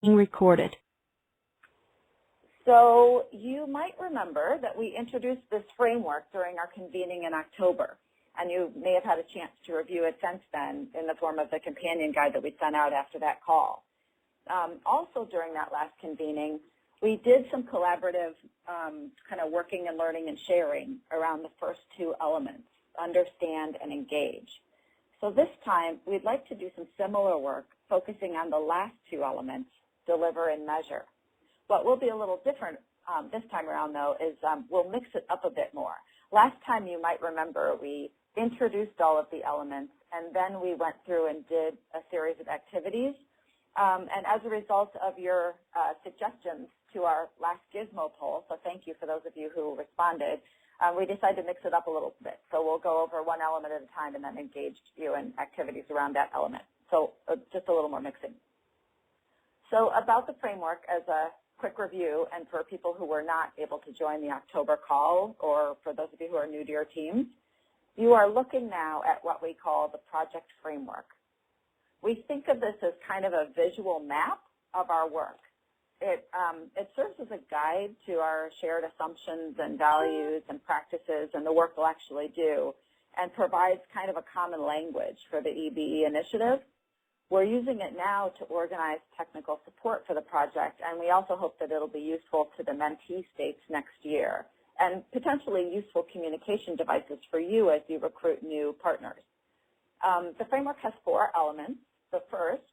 Being recorded. So you might remember that we introduced this framework during our convening in October, and you may have had a chance to review it since then in the form of the companion guide that we sent out after that call. Also during that last convening, we did some collaborative kind of working and learning and sharing around the first two elements, understand and engage. So this time, we'd like to do some similar work focusing on the last two elements, deliver and measure. What will be a little different this time around, though, is we'll mix it up a bit more. Last time, you might remember, we introduced all of the elements, and then we went through and did a series of activities. And as a result of your suggestions to our last Gizmo poll, so thank you for those of you who responded, we decided to mix it up a little bit. So we'll go over one element at a time and then engage you in activities around that element. So just a little more mixing. So about the framework as a quick review, and for people who were not able to join the October call, or for those of you who are new to your teams, you are looking now at what we call the project framework. We think of this as kind of a visual map of our work. It serves as a guide to our shared assumptions and values and practices and the work we'll actually do, and provides kind of a common language for the EBE initiative. We're using it now to organize technical support for the project, and we also hope that it'll be useful to the mentee states next year, and potentially useful communication devices for you as you recruit new partners. The framework has four elements. The first,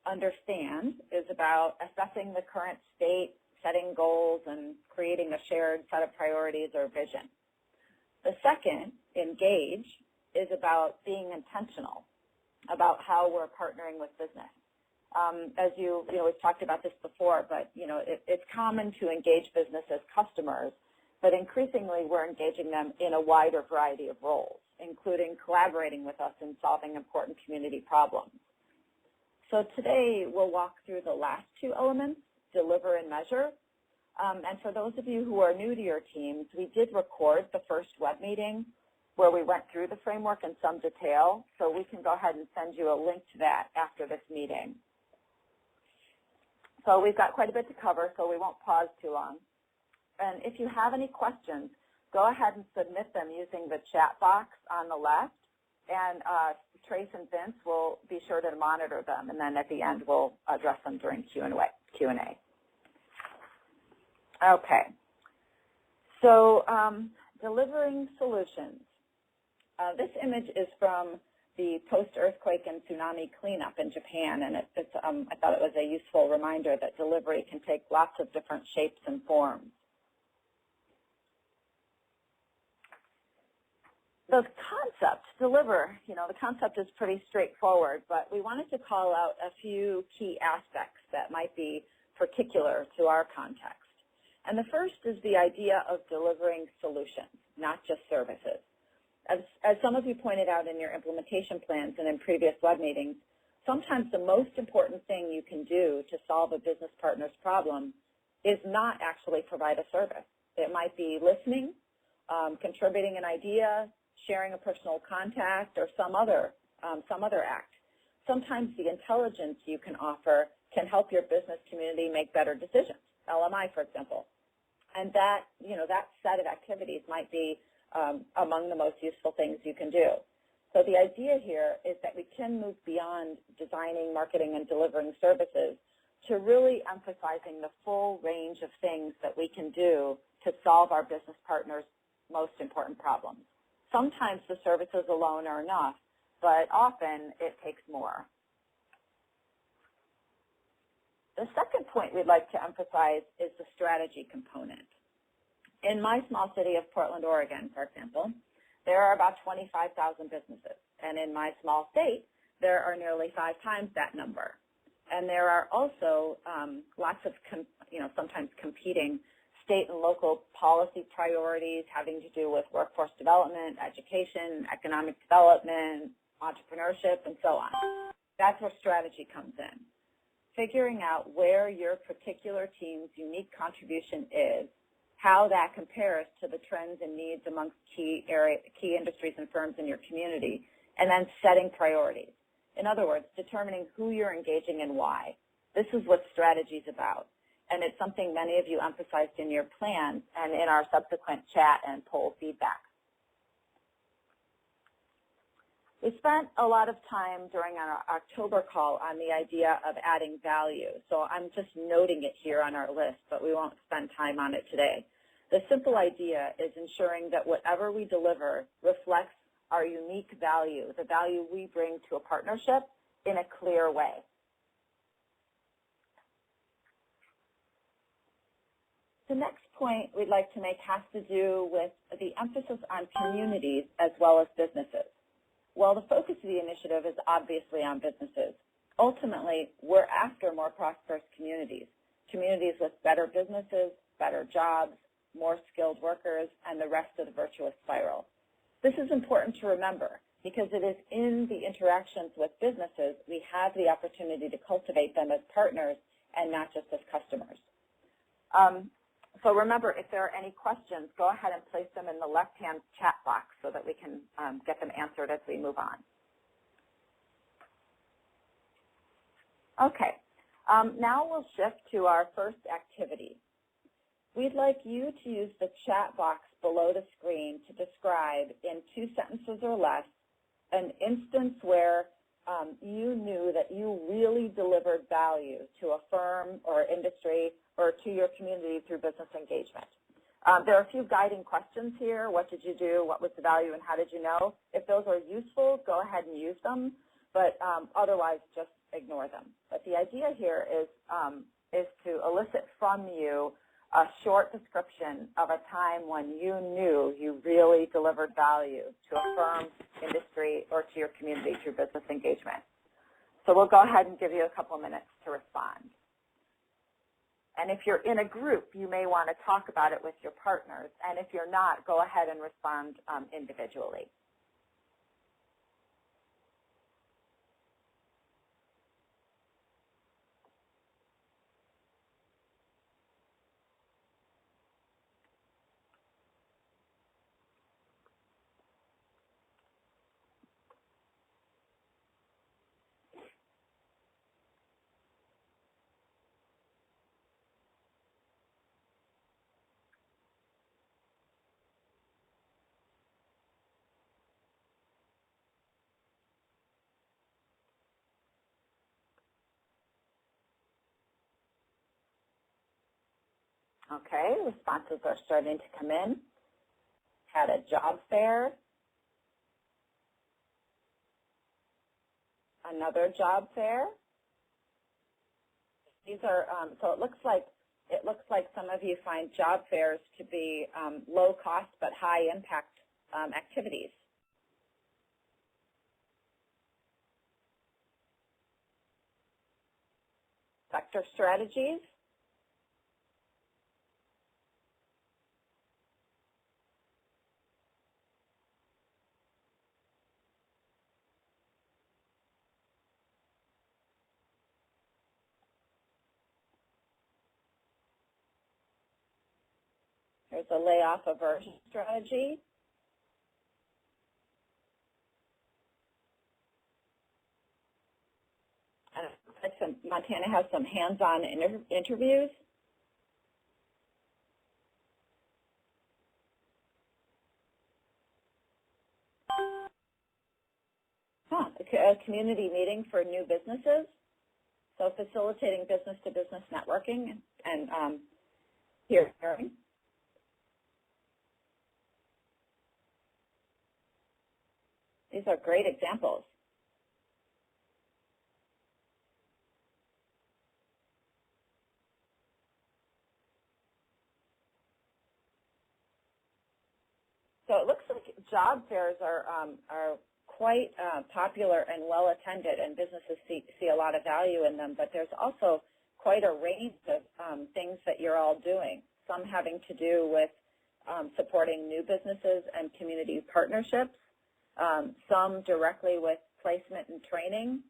understand, is about assessing the current state, setting goals, and creating a shared set of priorities or vision. The second, engage, is about being intentional about how we're partnering with business. As we've talked about this before, but it's common to engage business as customers, but increasingly we're engaging them in a wider variety of roles, including collaborating with us in solving important community problems. So today we'll walk through the last two elements, deliver and measure. And for those of you who are new to your teams, we did record the first web meeting where we went through the framework in some detail, so we can go ahead and send you a link to that after this meeting. So we've got quite a bit to cover, so we won't pause too long. And if you have any questions, go ahead and submit them using the chat box on the left, and Trace and Vince will be sure to monitor them, and then at the end we'll address them during Q&A. Okay, so delivering solutions. This image is from the post-earthquake and tsunami cleanup in Japan, and I thought it was a useful reminder that delivery can take lots of different shapes and forms. The concept, deliver, the concept is pretty straightforward, but we wanted to call out a few key aspects that might be particular to our context. And the first is the idea of delivering solutions, not just services. As some of you pointed out in your implementation plans and in previous web meetings, sometimes the most important thing you can do to solve a business partner's problem is not actually provide a service. It might be listening, contributing an idea, sharing a personal contact, or some other act. Sometimes the intelligence you can offer can help your business community make better decisions, LMI, for example. And that set of activities might be among the most useful things you can do. So the idea here is that we can move beyond designing, marketing, and delivering services to really emphasizing the full range of things that we can do to solve our business partners' most important problems. Sometimes the services alone are enough, but often it takes more. The second point we'd like to emphasize is the strategy component. In my small city of Portland, Oregon, for example, there are about 25,000 businesses. And in my small state, there are nearly 5 times that number. And there are also lots of, sometimes competing state and local policy priorities having to do with workforce development, education, economic development, entrepreneurship, and so on. That's where strategy comes in. Figuring out where your particular team's unique contribution is, how that compares to the trends and needs amongst key industries and firms in your community, and then setting priorities. In other words, determining who you're engaging and why. This is what strategy is about, and it's something many of you emphasized in your plan and in our subsequent chat and poll feedback. We spent a lot of time during our October call on the idea of adding value, so I'm just noting it here on our list, but we won't spend time on it today. The simple idea is ensuring that whatever we deliver reflects our unique value, the value we bring to a partnership in a clear way. The next point we'd like to make has to do with the emphasis on communities as well as businesses. While the focus of the initiative is obviously on businesses, ultimately we're after more prosperous communities, communities with better businesses, better jobs, more skilled workers, and the rest of the virtuous spiral. This is important to remember because it is in the interactions with businesses we have the opportunity to cultivate them as partners and not just as customers. So remember, if there are any questions, go ahead and place them in the left-hand chat box so that we can get them answered as we move on. Okay, now we'll shift to our first activity. We'd like you to use the chat box below the screen to describe in 2 sentences or less an instance where you knew that you really delivered value to a firm or industry or to your community through business engagement. There are a few guiding questions here. What did you do? What was the value? And how did you know? If those are useful, go ahead and use them, but otherwise just ignore them. But the idea here is to elicit from you a short description of a time when you knew you really delivered value to a firm, industry, or to your community through business engagement. So we'll go ahead and give you a couple minutes to respond. And if you're in a group, you may want to talk about it with your partners. And if you're not, go ahead and respond individually. Okay, responses are starting to come in. Had a job fair. Another job fair. These are so it looks like some of you find job fairs to be low cost but high impact activities. Sector strategies. There's a layoff aversion strategy. And it looks like Montana has some hands-on interviews. A community meeting for new businesses. So facilitating business-to-business networking and hearing. These are great examples. So it looks like job fairs are quite popular and well attended, and businesses see a lot of value in them, but there's also quite a range of things that you're all doing, some having to do with supporting new businesses and community partnerships, some directly with placement and training,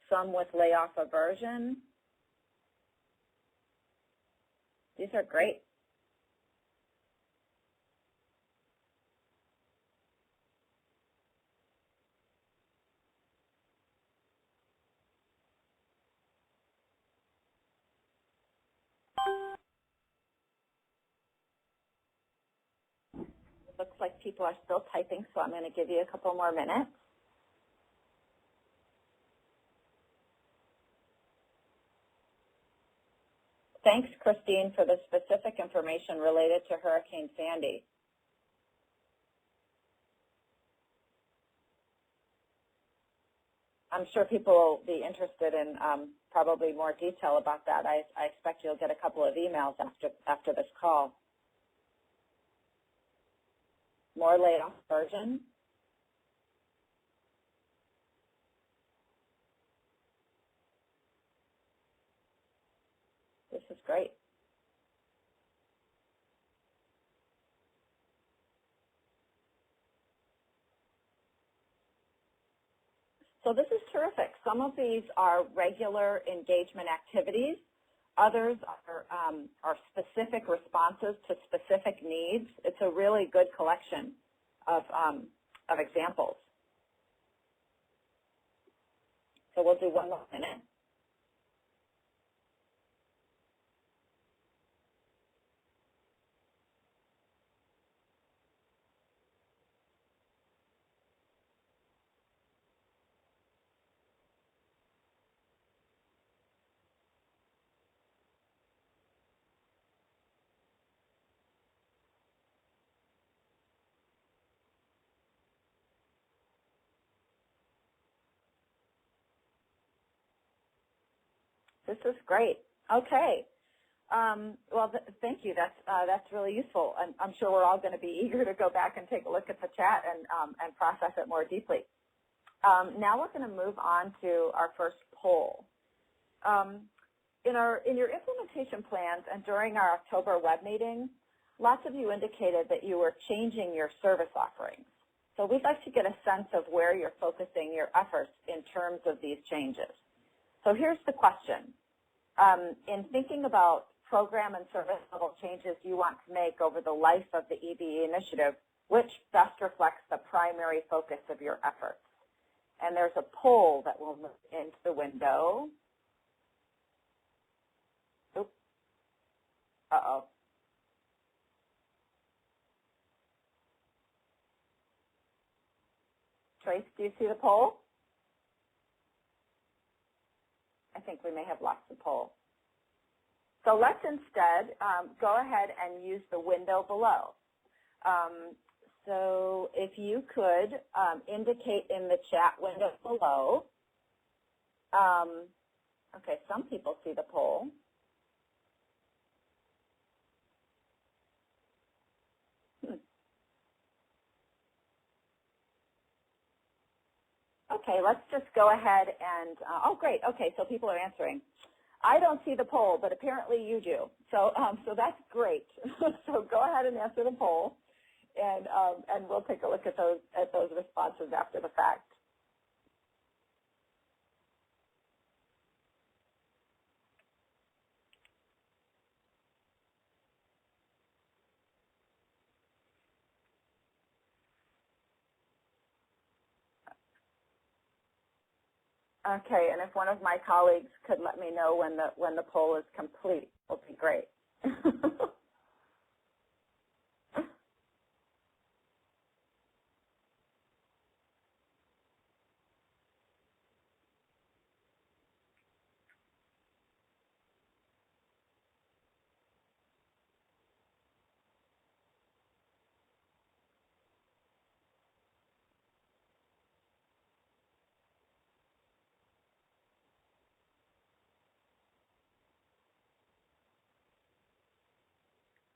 some with layoff aversion. These are great. looks like people are still typing, so I'm going to give you a couple more minutes. Thanks, Christine, for the specific information related to Hurricane Sandy. I'm sure people will be interested in probably more detail about that. I expect you'll get a couple of emails after this call. More layoff version. This is great. So this is terrific. Some of these are regular engagement activities. Others are specific responses to specific needs. It's a really good collection of examples. So we'll do one more minute. This is great. Okay. Well, thank you. That's really useful. I'm sure we're all going to be eager to go back and take a look at the chat and process it more deeply. Now we're going to move on to our first poll. In your implementation plans and during our October web meeting, lots of you indicated that you were changing your service offerings. So we'd like to get a sense of where you're focusing your efforts in terms of these changes. So here's the question. In thinking about program and service level changes you want to make over the life of the EBE initiative, which best reflects the primary focus of your efforts? And there's a poll that will move into the window. Oops. Uh-oh. Trace, do you see the poll? I think we may have lost the poll. So let's instead go ahead and use the window below. So if you could indicate in the chat window below, okay, some people see the poll. Okay, let's just go ahead and, oh great, okay, so people are answering. I don't see the poll, but apparently you do. So, so that's great. So go ahead and answer the poll, and we'll take a look at those responses after the fact. Okay, and if one of my colleagues could let me know when the poll is complete, it would be great.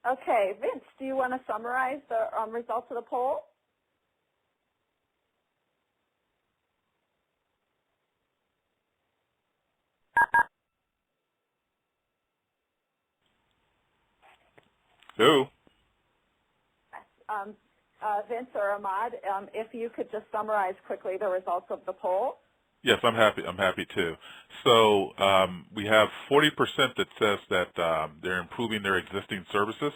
Okay, Vince, do you want to summarize the results of the poll? Who? Vince or Ahmad, if you could just summarize quickly the results of the poll. Yes, I'm happy. I'm happy too. So we have 40% that says that they're improving their existing services.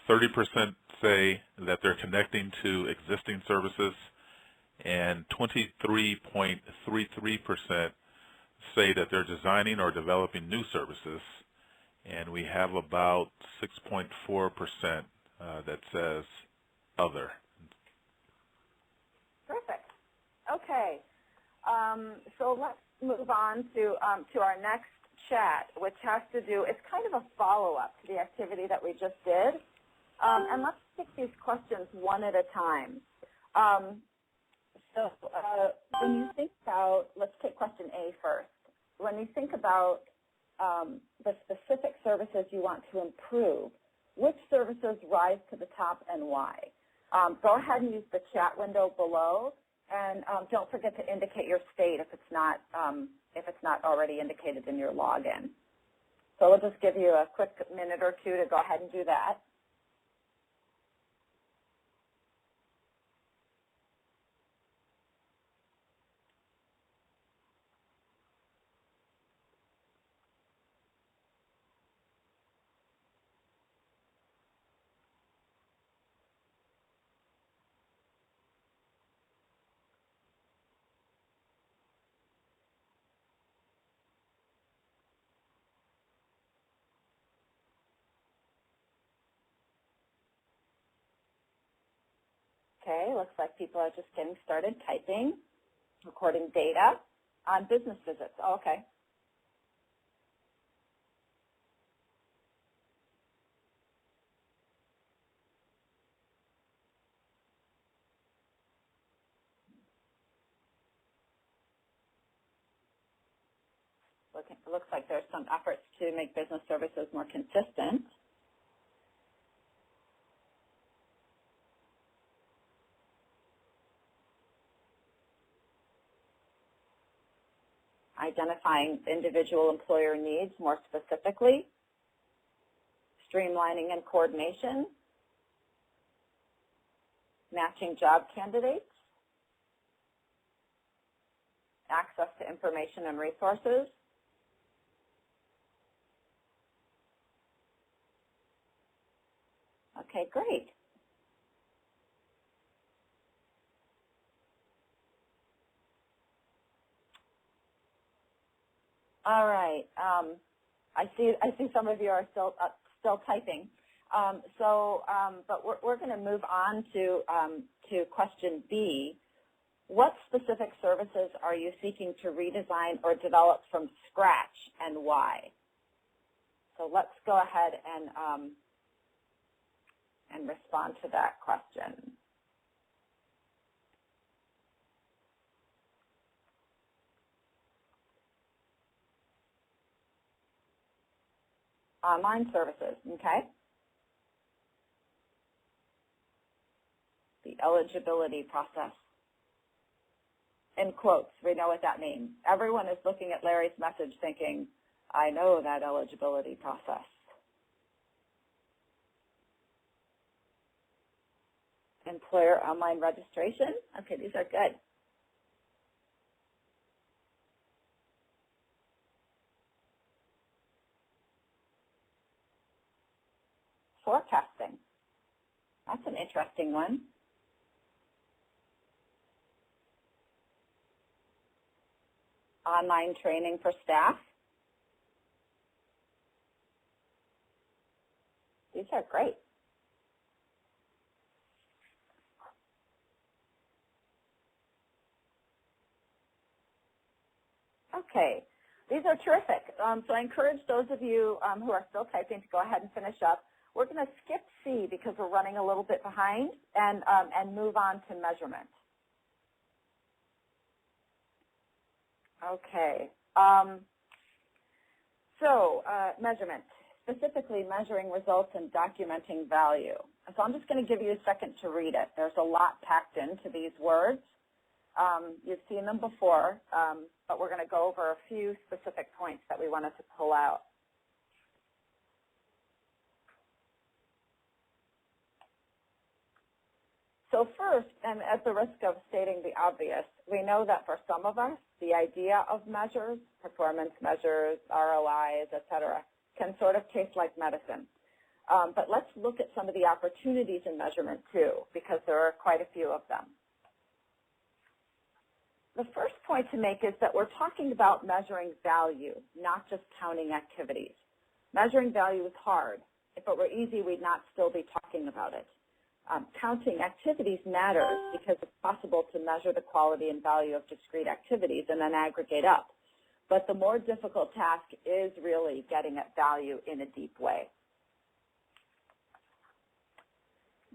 30% say that they're connecting to existing services, and 23.33% say that they're designing or developing new services, and we have about 6.4% that says other. Perfect. Okay. So let's move on to our next chat, which has to do, it's kind of a follow-up to the activity that we just did. And let's take these questions one at a time. When you think about, let's take question A first. When you think about the specific services you want to improve, which services rise to the top and why? Go ahead and use the chat window below, and don't forget to indicate your state if it's not already indicated in your login. So we'll just give you a quick minute or two to go ahead and do that. Okay, looks like people are just getting started typing, recording data on business visits. Oh, okay. It looks like there's some efforts to make business services more consistent. Identifying individual employer needs more specifically, streamlining and coordination, matching job candidates, access to information and resources, okay, great. All right. I see some of you are still typing. But we're going to move on to question B. What specific services are you seeking to redesign or develop from scratch, and why? So let's go ahead and respond to that question. Online services, okay? The eligibility process. In quotes, we know what that means. Everyone is looking at Larry's message thinking, I know that eligibility process. Employer online registration. Okay, these are good. Forecasting. That's an interesting one. Online training for staff. These are great. Okay, these are terrific. So I encourage those of you who are still typing to go ahead and finish up. We're going to skip C because we're running a little bit behind and move on to measurement. Okay. Measurement, specifically measuring results and documenting value. So I'm just going to give you a second to read it. There's a lot packed into these words. You've seen them before, but we're going to go over a few specific points that we wanted to pull out. So first, and at the risk of stating the obvious, we know that for some of us, the idea of measures, performance measures, ROIs, et cetera, can sort of taste like medicine. But let's look at some of the opportunities in measurement too, because there are quite a few of them. The first point to make is that we're talking about measuring value, not just counting activities. Measuring value is hard. If it were easy, we'd not still be talking about it. Counting activities matters because it's possible to measure the quality and value of discrete activities and then aggregate up. But the more difficult task is really getting at value in a deep way.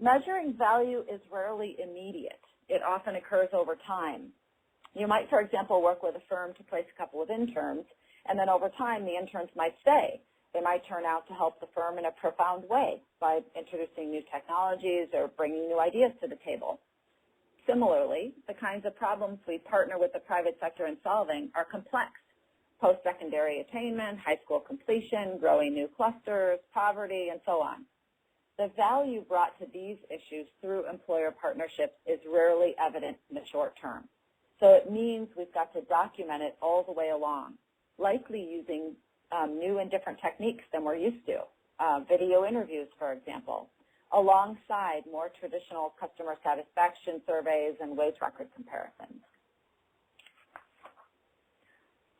Measuring value is rarely immediate. It often occurs over time. You might, for example, work with a firm to place a couple of interns, and then over time the interns might stay. They might turn out to help the firm in a profound way by introducing new technologies or bringing new ideas to the table. Similarly, the kinds of problems we partner with the private sector in solving are complex. Post-secondary attainment, high school completion, growing new clusters, poverty, and so on. The value brought to these issues through employer partnerships is rarely evident in the short term. So it means we've got to document it all the way along, likely using new and different techniques than we're used to, video interviews, for example, alongside more traditional customer satisfaction surveys and wage record comparisons.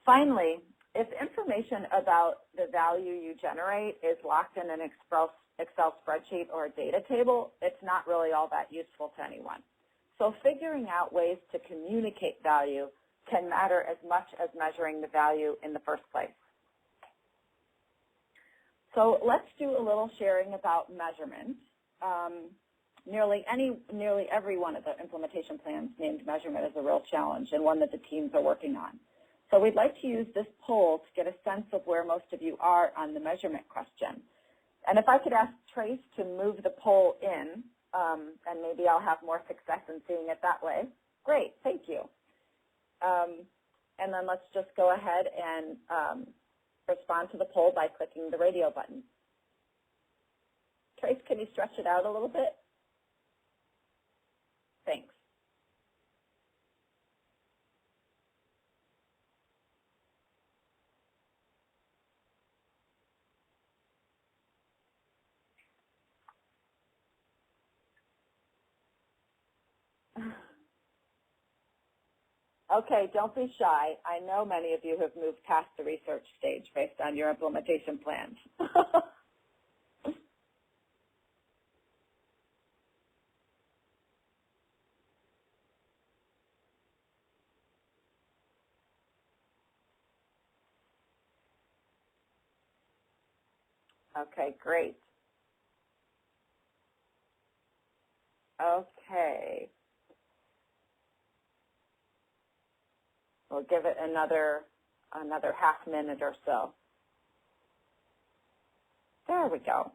Finally, if information about the value you generate is locked in an Excel spreadsheet or a data table, it's not really all that useful to anyone. So figuring out ways to communicate value can matter as much as measuring the value in the first place. So let's do a little sharing about measurement. Nearly every one of the implementation plans named measurement as a real challenge and one that the teams are working on. So we'd like to use this poll to get a sense of where most of you are on the measurement question. And if I could ask Trace to move the poll in, and maybe I'll have more success in seeing it that way. Great, thank you. And then let's just go ahead and respond to the poll by clicking the radio button. Trace, can you stretch it out a little bit? Thanks. Okay, don't be shy. I know many of you have moved past the research stage based on your implementation plans. Okay, great. Okay. We'll give it another half minute or so. There we go.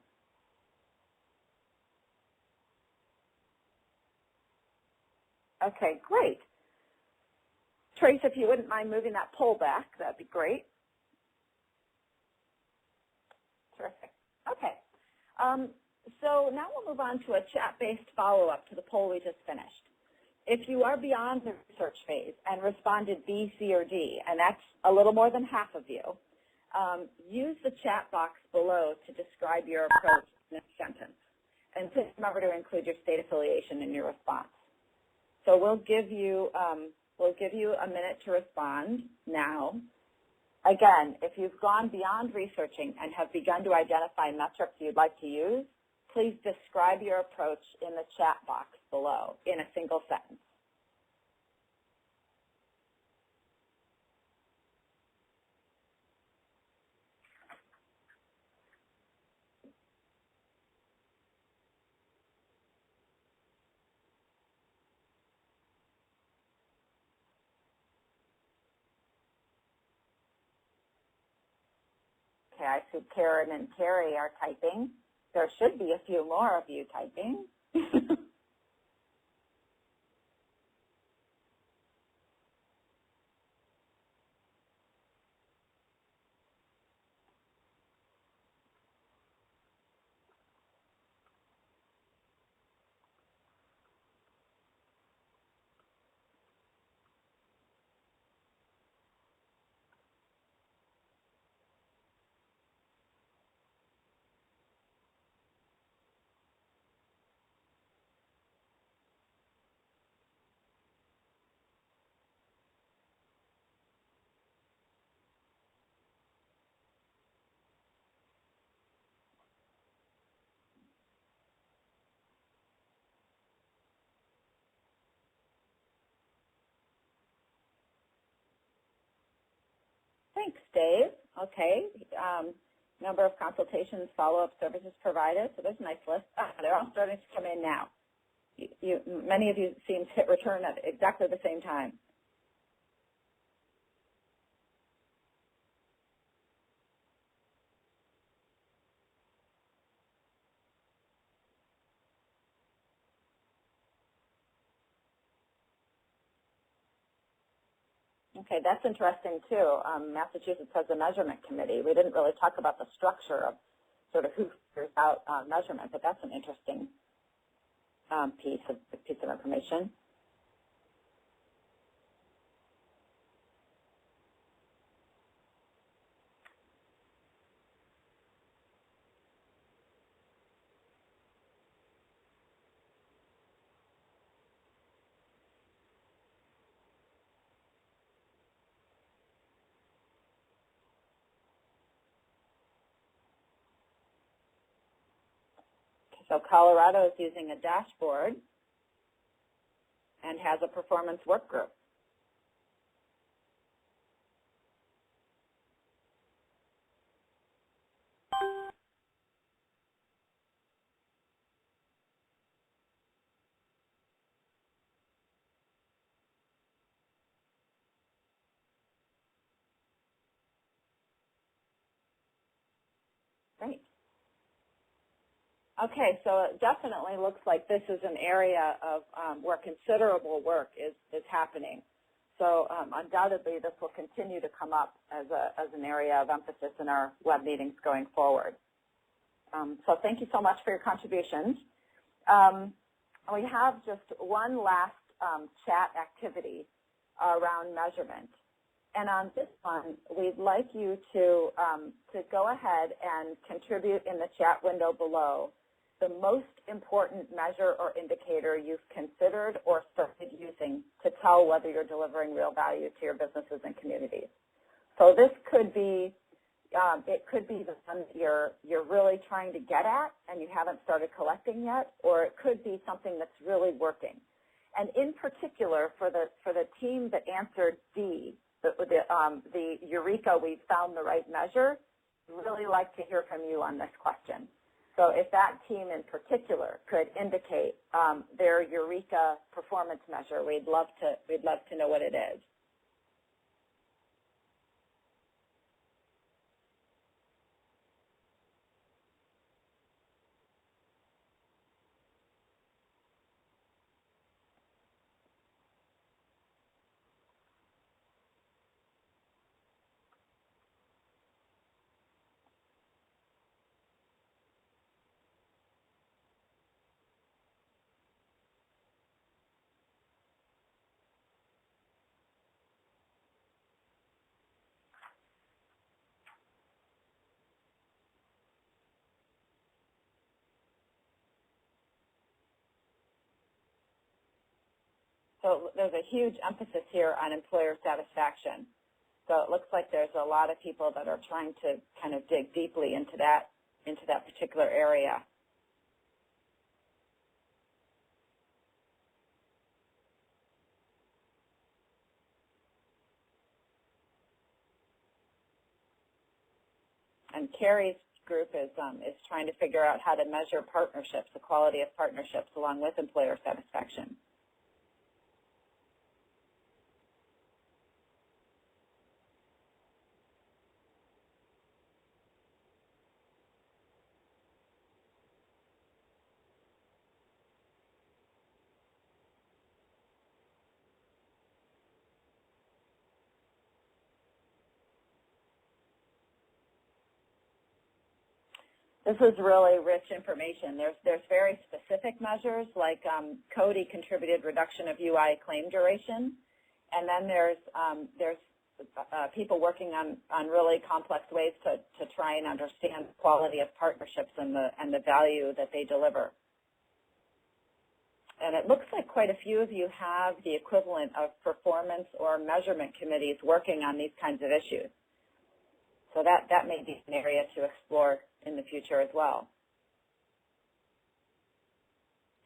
Okay, great. Trace, if you wouldn't mind moving that poll back, that'd be great. Terrific. Okay. So now we'll move on to a chat-based follow-up to the poll we just finished. If you are beyond the research phase and responded B, C, or D, and that's a little more than half of you, use the chat box below to describe your approach in a sentence. And please remember to include your state affiliation in your response. So we'll give you a minute to respond now. Again, if you've gone beyond researching and have begun to identify metrics you'd like to use, please describe your approach in the chat box below in a single sentence. Okay, I see Karen and Carrie are typing. There should be a few more of you typing. Thanks, Dave. Okay. Number of consultations, follow-up services provided. So there's a nice list. They're all starting to come in now. Many of you seem to hit return at exactly the same time. Okay, that's interesting too. Massachusetts has a measurement committee. We didn't really talk about the structure of sort of who figures out measurement, but that's an interesting piece of information. So Colorado is using a dashboard and has a performance work group. Great. Okay, so it definitely looks like this is an area of where considerable work is happening. So undoubtedly, this will continue to come up as an area of emphasis in our web meetings going forward. So thank you so much for your contributions. We have just one last chat activity around measurement. And on this one, we'd like you to go ahead and contribute in the chat window below the most important measure or indicator you've considered or started using to tell whether you're delivering real value to your businesses and communities. So this could be, it could be the one that you're really trying to get at and you haven't started collecting yet, or it could be something that's really working. And in particular, for the team that answered D, the Eureka, we found the right measure, we'd really like to hear from you on this question. So if that team in particular could indicate their Eureka performance measure, we'd love to know what it is. So there's a huge emphasis here on employer satisfaction. So it looks like there's a lot of people that are trying to kind of dig deeply into that particular area. And Carrie's group is trying to figure out how to measure partnerships, the quality of partnerships, along with employer satisfaction. This is really rich information. There's very specific measures, like Cody contributed reduction of UI claim duration, and then there's people working on really complex ways to try and understand the quality of partnerships and the value that they deliver. And it looks like quite a few of you have the equivalent of performance or measurement committees working on these kinds of issues. So that may be an area to explore in the future as well.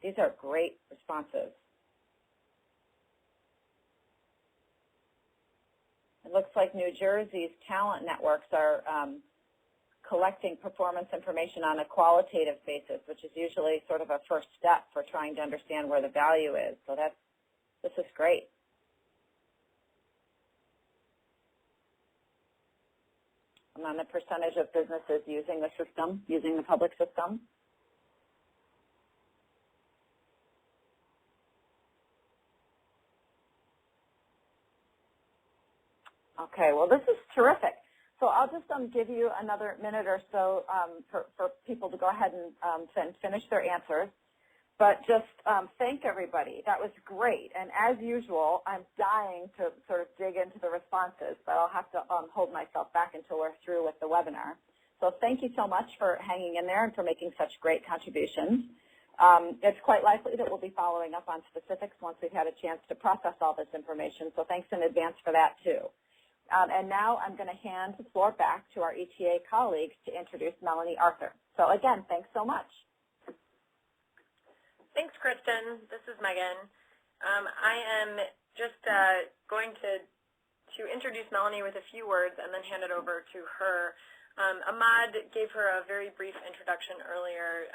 These are great responses. It looks like New Jersey's talent networks are collecting performance information on a qualitative basis, which is usually sort of a first step for trying to understand where the value is. So this is great. And then the percentage of businesses using the system, using the public system. Okay, well, this is terrific. So I'll just give you another minute or so for people to go ahead and finish their answers. But just thank everybody. That was great. And as usual, I'm dying to sort of dig into the responses, but I'll have to hold myself back until we're through with the webinar. So thank you so much for hanging in there and for making such great contributions. It's quite likely that we'll be following up on specifics once we've had a chance to process all this information. So thanks in advance for that, too. And now I'm going to hand the floor back to our ETA colleagues to introduce Melanie Arthur. So again, thanks so much. Thanks, Kristen. This is Megan. I am just going to introduce Melanie with a few words and then hand it over to her. Ahmad gave her a very brief introduction earlier.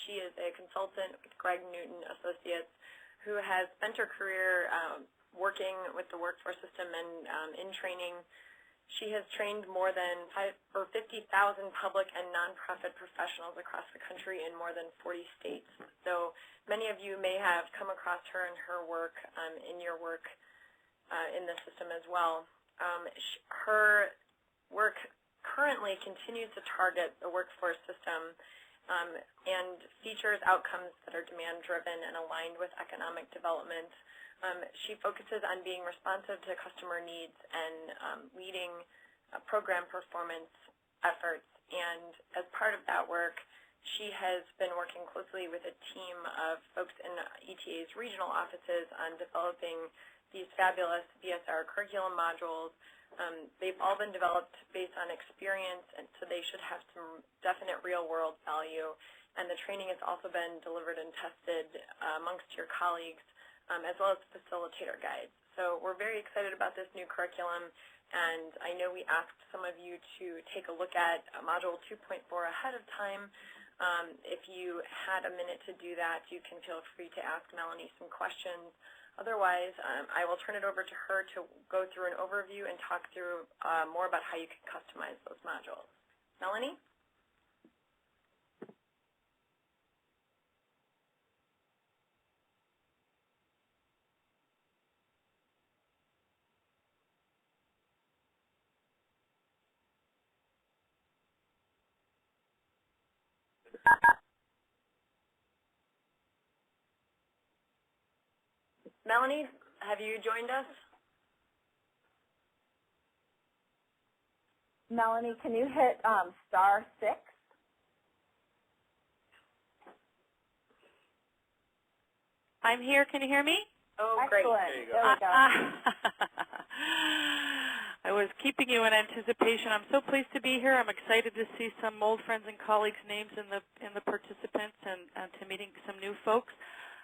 She is a consultant with Greg Newton Associates who has spent her career working with the workforce system and in training. She has trained more than 50,000 public and nonprofit professionals across the country in more than 40 states. So many of you may have come across her and her work in your work in the system as well. Her work currently continues to target the workforce system and features outcomes that are demand-driven and aligned with economic development. She focuses on being responsive to customer needs and leading program performance efforts. And as part of that work, she has been working closely with a team of folks in ETA's regional offices on developing these fabulous BSR curriculum modules. They've all been developed based on experience, and so they should have some definite real-world value. And the training has also been delivered and tested amongst your colleagues, as well as facilitator guides. So we're very excited about this new curriculum, and I know we asked some of you to take a look at Module 2.4 ahead of time. If you had a minute to do that, you can feel free to ask Melanie some questions. Otherwise, I will turn it over to her to go through an overview and talk through more about how you can customize those modules. Melanie? Melanie, have you joined us? Melanie, can you hit *6? I'm here. Can you hear me? Oh, Excellent. great. There you go. I was keeping you in anticipation. I'm so pleased to be here. I'm excited to see some old friends and colleagues' names in the participants and to meeting some new folks.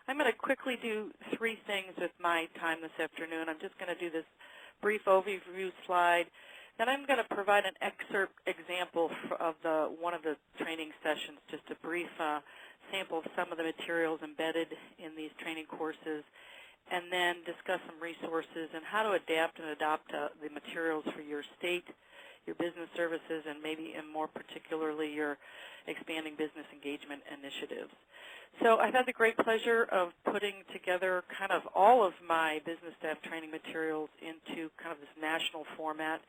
I'm going to quickly do 3 things with my time this afternoon. I'm just going to do this brief overview slide. Then I'm going to provide an excerpt example of one of the training sessions, just a brief sample of some of the materials embedded in these training courses, and then discuss some resources and how to adapt and adopt the materials for your state, your business services, and maybe and more particularly your expanding business engagement initiatives. So I've had the great pleasure of putting together kind of all of my business staff training materials into kind of this national format.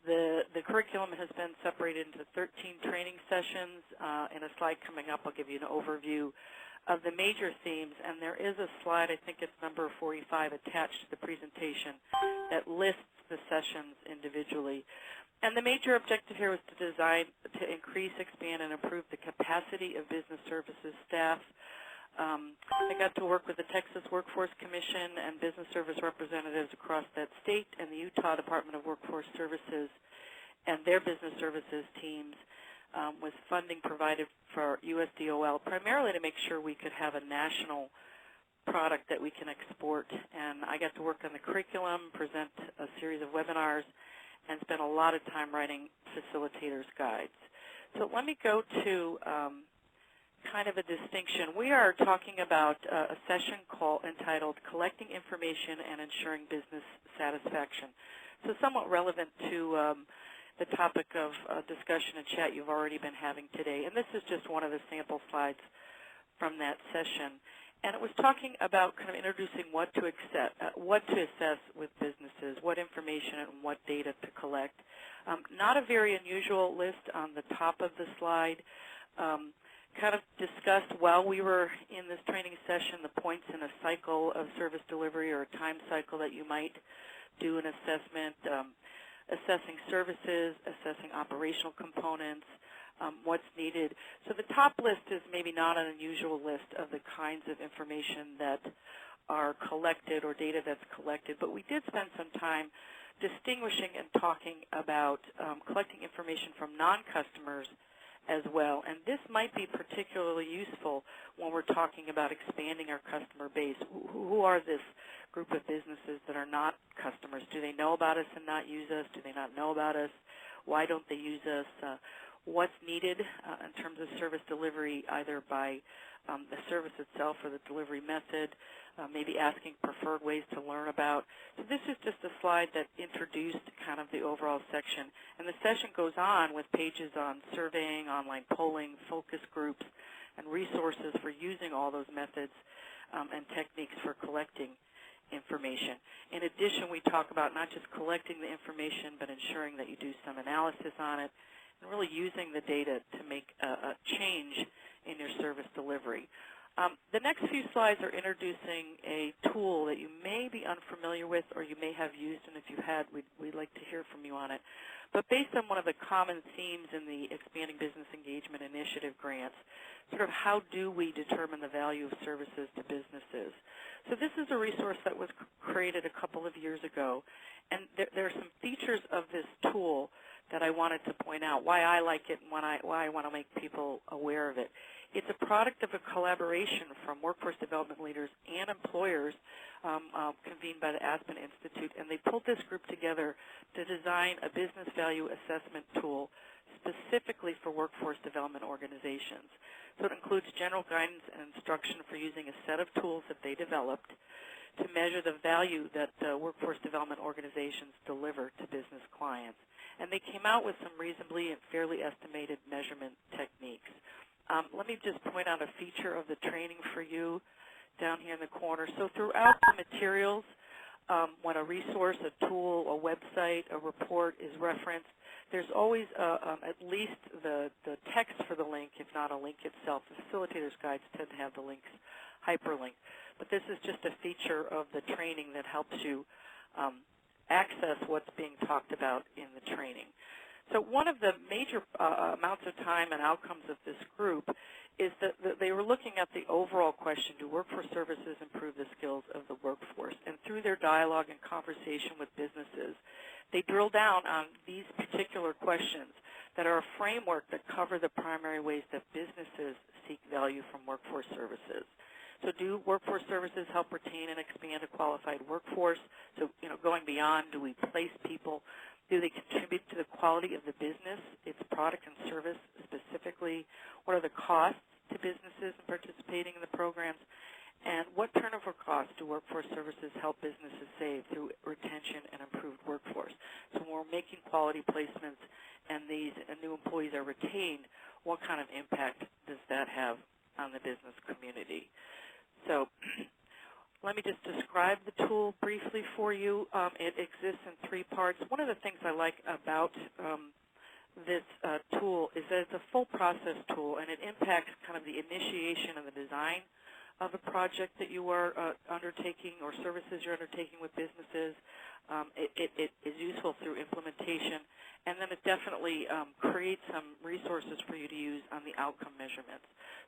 The curriculum has been separated into 13 training sessions. In a slide coming up, I'll give you an overview of the major themes, and there is a slide, I think it's number 45, attached to the presentation that lists the sessions individually. And the major objective here was to increase, expand, and improve the capacity of business services staff. I got to work with the Texas Workforce Commission and business service representatives across that state and the Utah Department of Workforce Services and their business services teams with funding provided for USDOL, primarily to make sure we could have a national product that we can export. And I got to work on the curriculum, present a series of webinars, and spent a lot of time writing facilitators' guides. So let me go to kind of a distinction. We are talking about a session entitled Collecting Information and Ensuring Business Satisfaction. So somewhat relevant to the topic of discussion and chat you've already been having today. And this is just one of the sample slides from that session. And it was talking about kind of introducing what to assess with businesses, what information and what data to collect. Not a very unusual list on the top of the slide. Kind of discussed while we were in this training session the points in a cycle of service delivery or a time cycle that you might do an assessment, assessing services, assessing operational components, what's needed. So the top list is maybe not an unusual list of the kinds of information that are collected or data that's collected, but we did spend some time distinguishing and talking about collecting information from non-customers as well. And this might be particularly useful when we're talking about expanding our customer base. Who are this group of businesses that are not customers? Do they know about us and not use us? Do they not know about us? Why don't they use us? What's needed in terms of service delivery, either by the service itself or the delivery method, maybe asking preferred ways to learn about. So this is just a slide that introduced kind of the overall section. And the session goes on with pages on surveying, online polling, focus groups, and resources for using all those methods and techniques for collecting information. In addition, we talk about not just collecting the information, but ensuring that you do some analysis on it and really using the data to make a change in your service delivery. The next few slides are introducing a tool that you may be unfamiliar with or you may have used, and if you had, we'd like to hear from you on it. But based on one of the common themes in the Expanding Business Engagement Initiative grants, sort of how do we determine the value of services to businesses? So this is a resource that was created a couple of years ago, and there are some features of this tool that I wanted to point out, why I like it and why I want to make people aware of it. It's a product of a collaboration from workforce development leaders and employers convened by the Aspen Institute, and they pulled this group together to design a business value assessment tool specifically for workforce development organizations. So it includes general guidance and instruction for using a set of tools that they developed to measure the value that workforce development organizations deliver to business clients. And they came out with some reasonably and fairly estimated measurement techniques. Let me just point out a feature of the training for you down here in the corner. So throughout the materials, when a resource, a tool, a website, a report is referenced, there's always at least the text for the link, if not a link itself. The facilitators' guides tend to have the links hyperlinked. But this is just a feature of the training that helps you access what's being talked about in the training. So one of the major amounts of time and outcomes of this group is that they were looking at the overall question, do workforce services improve the skills of the workforce? And through their dialogue and conversation with businesses, they drill down on these particular questions that are a framework that cover the primary ways that businesses seek value from workforce services. So do workforce services help retain and expand a qualified workforce? So, going beyond, do we place people? Do they contribute to the quality of the business, its product and service specifically? What are the costs to businesses in participating in the programs? And what turnover costs do workforce services help businesses save through retention and improved workforce? So when we're making quality placements and these new employees are retained, what kind of impact does that have on the business community? So let me just describe the tool briefly for you. It exists in 3 parts. One of the things I like about this tool is that it's a full process tool, and it impacts kind of the initiation and the design of a project that you are undertaking or services you're undertaking with businesses. It is useful through implementation, and then it definitely creates some resources for you to use on the outcome measurements.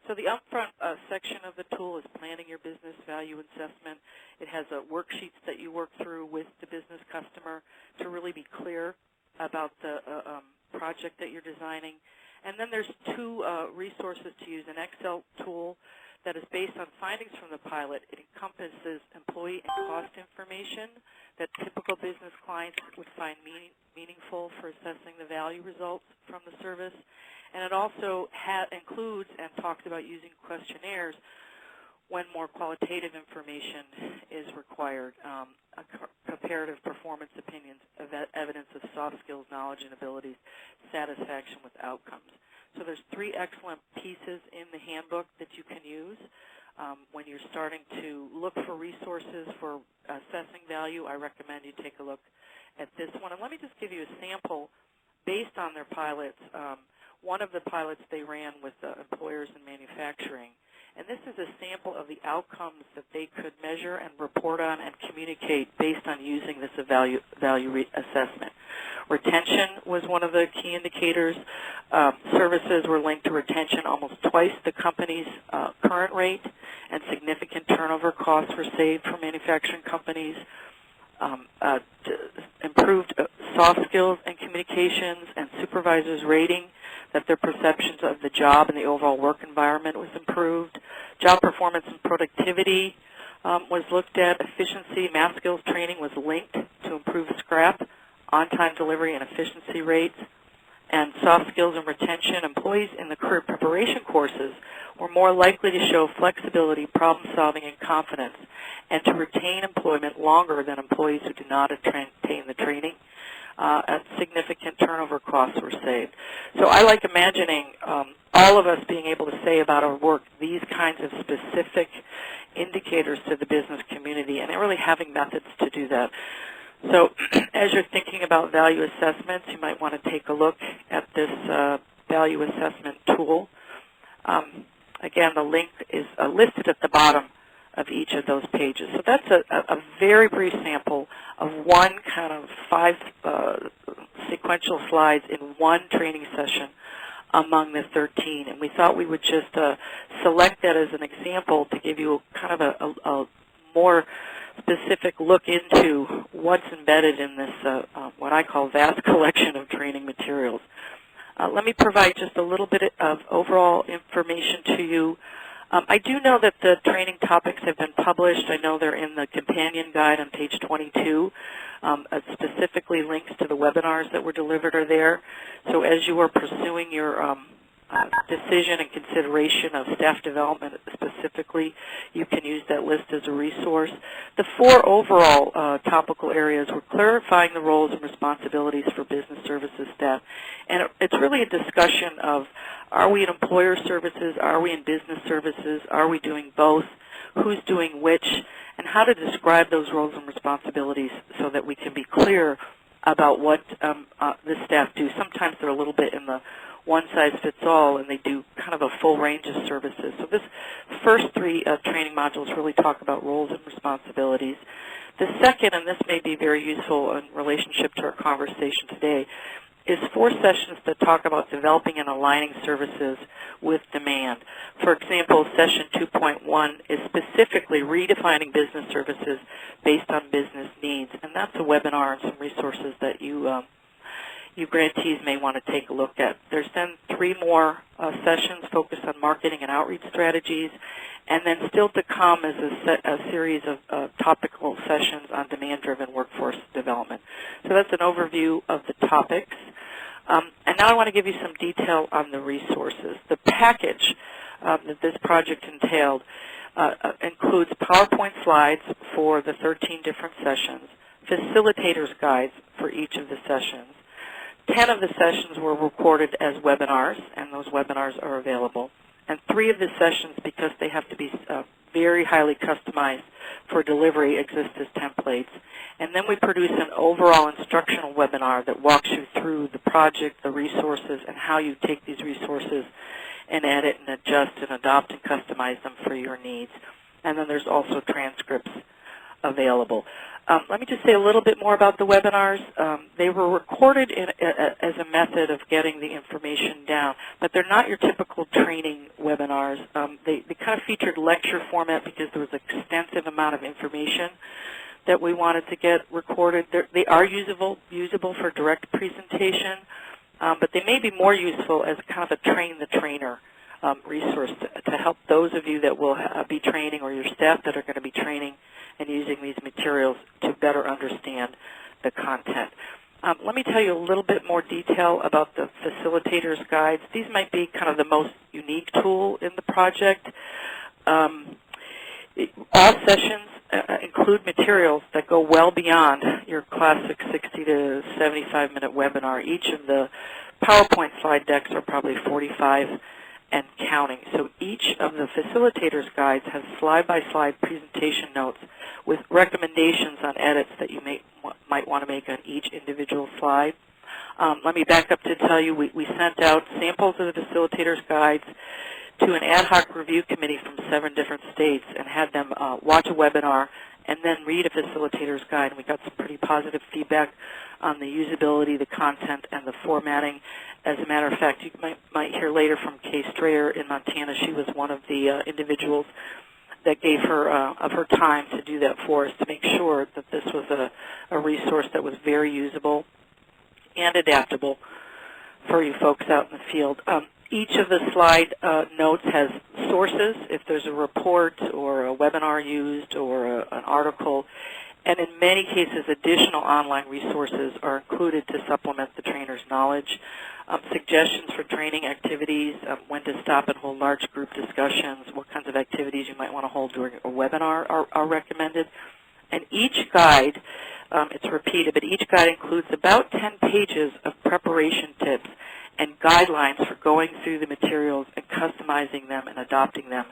So the upfront section of the tool is planning your business value assessment. It has worksheets that you work through with the business customer to really be clear about the project that you're designing. And then there's 2 resources to use, an Excel tool that is based on findings from the pilot. It encompasses employee and cost information that typical business clients would find meaningful for assessing the value results from the service. And it also includes and talks about using questionnaires when more qualitative information is required, comparative performance opinions, evidence of soft skills, knowledge and abilities, satisfaction with outcomes. So there's 3 excellent pieces in the handbook that you can use. When you're starting to look for resources for assessing value, I recommend you take a look at this one. And let me just give you a sample based on their pilots. One of the pilots they ran with employers in manufacturing. And this is a sample of the outcomes that they could measure and report on and communicate based on using this value assessment. Retention was one of the key indicators. Services were linked to retention almost twice the company's current rate, and significant turnover costs were saved for manufacturing companies. Improved soft skills and communications, and supervisors' rating that their perceptions of the job and the overall work environment was improved. Job performance and productivity was looked at. Efficiency, math skills training was linked to improve scrap, on-time delivery, and efficiency rates. And soft skills and retention, employees in the career preparation courses were more likely to show flexibility, problem-solving, and confidence, and to retain employment longer than employees who did not attain the training. Significant turnover costs were saved. So I like imagining all of us being able to say about our work these kinds of specific indicators to the business community, and really having methods to do that. So as you're thinking about value assessments, you might want to take a look at this value assessment tool. Again, the link is listed at the bottom of each of those pages. So that's a very brief sample of one kind of 5 sequential slides in one training session among the 13. And we thought we would just select that as an example to give you kind of a more specific look into what's embedded in this, what I call vast collection of training materials. Let me provide just a little bit of overall information to you. I do know that the training topics have been published. I know they're in the companion guide on page 22. Specifically links to the webinars that were delivered are there. So as you are pursuing your decision and consideration of staff development specifically, you can use that list as a resource. The 4 overall topical areas were clarifying the roles and responsibilities for business services staff. And it's really a discussion of, are we in employer services, are we in business services, are we doing both, who's doing which, and how to describe those roles and responsibilities so that we can be clear about what the staff do. Sometimes they're a little bit in the one-size-fits-all, and they do kind of a full range of services. So this first 3 training modules really talk about roles and responsibilities. The second, and this may be very useful in relationship to our conversation today, is 4 sessions that talk about developing and aligning services with demand. For example, session 2.1 is specifically redefining business services based on business needs, and that's a webinar and some resources that you grantees may want to take a look at. There's then 3 more sessions focused on marketing and outreach strategies, and then still to come is a series of topical sessions on demand-driven workforce development. So that's an overview of the topics. And now I want to give you some detail on the resources. The package that this project entailed includes PowerPoint slides for the 13 different sessions, facilitators guides for each of the sessions. 10 of the sessions were recorded as webinars, and those webinars are available. And 3 of the sessions, because they have to be very highly customized for delivery, exist as templates. And then we produce an overall instructional webinar that walks you through the project, the resources, and how you take these resources and edit and adjust and adopt and customize them for your needs. And then there's also transcripts available. Let me just say a little bit more about the webinars. They were recorded as a method of getting the information down, but they're not your typical training webinars. They kind of featured lecture format because there was an extensive amount of information that we wanted to get recorded. They are usable for direct presentation, but they may be more useful as kind of a train-the-trainer resource to help those of you that will be training or your staff that are going to be training and using these materials to better understand the content. Let me tell you a little bit more detail about the facilitators guides. These might be kind of the most unique tool in the project. All sessions include materials that go well beyond your classic 60 to 75-minute webinar. Each of the PowerPoint slide decks are probably 45 and counting. So each of the facilitators guides has slide-by-slide presentation notes with recommendations on edits that you might want to make on each individual slide. Let me back up to tell you we sent out samples of the facilitators guides to an ad hoc review committee from 7 different states and had them watch a webinar and then read a facilitator's guide. And we got some pretty positive feedback on the usability, the content, and the formatting. As a matter of fact, you might hear later from Kay Strayer in Montana. She was one of the individuals that gave her of her time to do that for us to make sure that this was a resource that was very usable and adaptable for you folks out in the field. Each of the slide notes has sources, if there's a report or a webinar used or an article, and in many cases additional online resources are included to supplement the trainer's knowledge. Suggestions for training activities, when to stop and hold large group discussions, what kinds of activities you might want to hold during a webinar are recommended. And each guide, it's repeated, but each guide includes about 10 pages of preparation tips and guidelines for going through the materials and customizing them and adopting them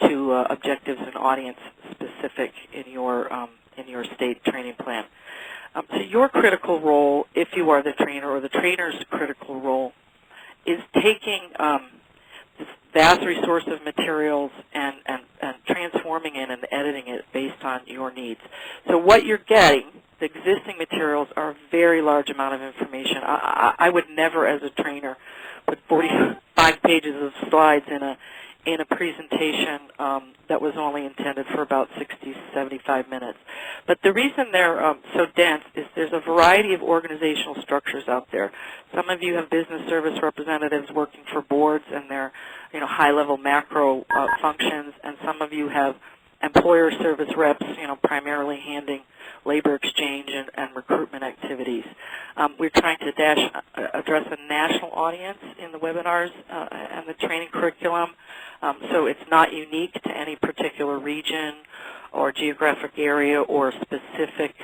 to objectives and audience specific in your state training plan. So your critical role, if you are the trainer, or the trainer's critical role, is taking this vast resource of materials and transforming it and editing it based on your needs. So what you're getting, the existing materials, are a very large amount of information. I would never, as a trainer, put 45 pages of slides in a presentation that was only intended for about 60, 75 minutes. But the reason they're so dense is there's a variety of organizational structures out there. Some of you have business service representatives working for boards and their high-level macro functions, and some of you have employer service reps, primarily handling labor exchange and recruitment activities. We're trying to address a national audience in the webinars and the training curriculum, so it's not unique to any particular region or geographic area or specific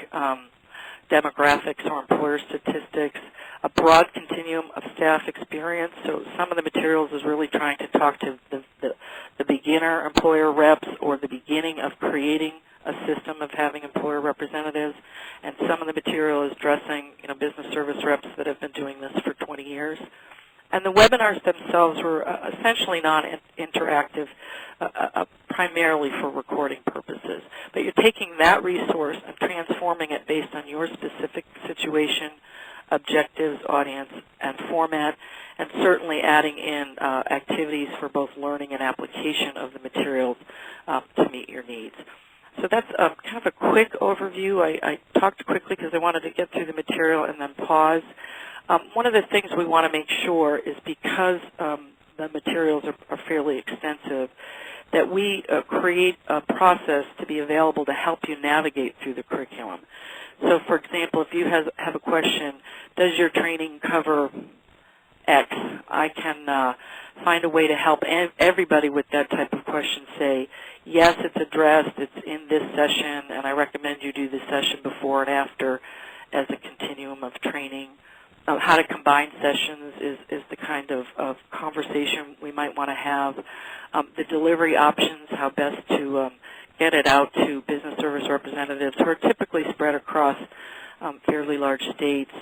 demographics or employer statistics. A broad continuum of staff experience, so some of the materials is really trying to talk to the beginner employer reps or the beginning of creating a system of having employer representatives, and some of the material is addressing business service reps that have been doing this for 20 years. And the webinars themselves were essentially non-interactive, primarily for recording purposes. But you're taking that resource and transforming it based on your specific situation, objectives, audience, and format, and certainly adding in activities for both learning and application of the materials to meet your needs. So that's kind of a quick overview. I talked quickly because I wanted to get through the material and then pause. One of the things we want to make sure is, because the materials are fairly extensive, that we create a process to be available to help you navigate through the curriculum. So, for example, if you have a question, does your training cover X? I can find a way to help everybody with that type of question. Say, yes, it's addressed, it's in this session, and I recommend you do this session before and after as a continuum of training. How to combine sessions is the kind of conversation we might want to have. The delivery options, how best to get it out to business service representatives who are typically spread across fairly large states,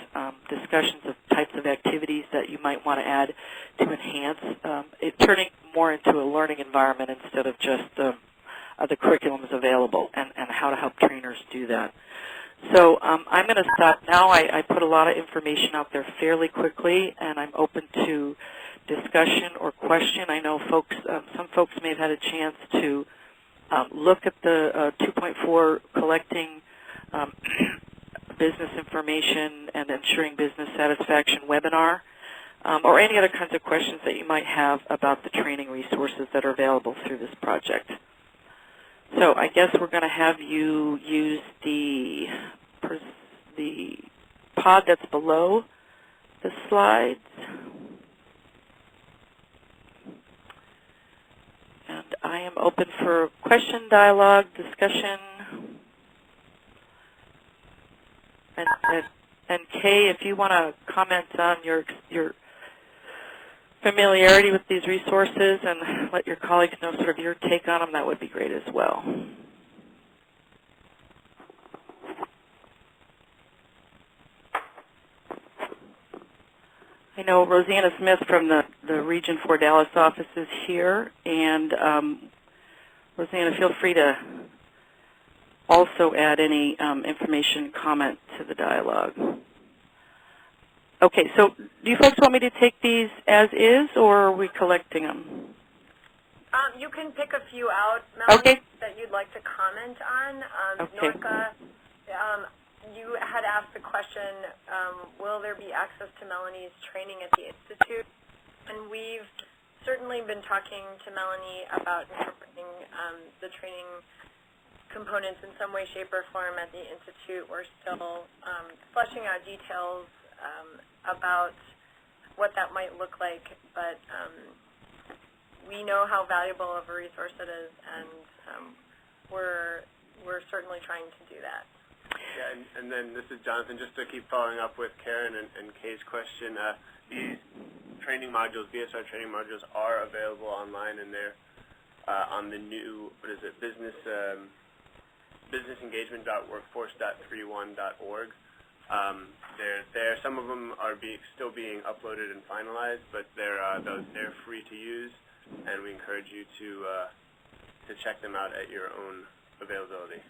discussions of types of activities that you might want to add to enhance it, turning more into a learning environment instead of just the curriculums available, and how to help trainers do that. So I'm going to stop now. I put a lot of information out there fairly quickly, and I'm open to discussion or question. I know some folks may have had a chance to look at the 2.4 collecting business information and ensuring business satisfaction webinar, or any other kinds of questions that you might have about the training resources that are available through this project. So I guess we're going to have you use the pod that's below the slides. And I am open for question, dialogue, discussion. And Kay, if you want to comment on your familiarity with these resources and let your colleagues know sort of your take on them, that would be great as well. I know Rosanna Smith from the Region 4 Dallas office is here, and Rosanna, feel free to also add any information, comment to the dialogue. Okay, so do you folks want me to take these as is, or are we collecting them? You can pick a few out, Melanie, Okay. that you'd like to comment on. Okay. Norca, you had asked the question, will there be access to Melanie's training at the Institute? And we've certainly been talking to Melanie about incorporating the training components in some way, shape, or form at the Institute. We're still fleshing out details about what that might look like, but we know how valuable of a resource it is, and we're certainly trying to do that. Yeah, and then this is Jonathan. Just to keep following up with Karen and Kay's question, these training modules, BSR training modules, are available online, and they're on the new, businessengagement.workforce.31.org. They're there. Some of them are still being uploaded and finalized, but they're free to use, and we encourage you to check them out at your own availability.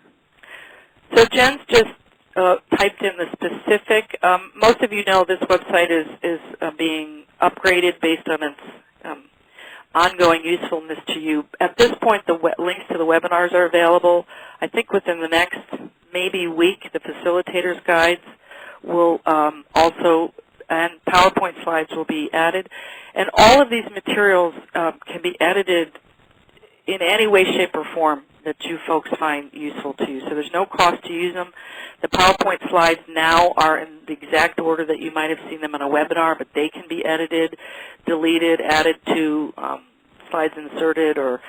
So Jen's just typed in the specific. Most of you know this website is being upgraded based on its ongoing usefulness to you. At this point, the links to the webinars are available. I think within the next maybe week, the facilitators' guides will also, and PowerPoint slides will be added. And all of these materials can be edited in any way, shape, or form that you folks find useful to you. So there's no cost to use them. The PowerPoint slides now are in the exact order that you might have seen them in a webinar, but they can be edited, deleted, added to, slides inserted or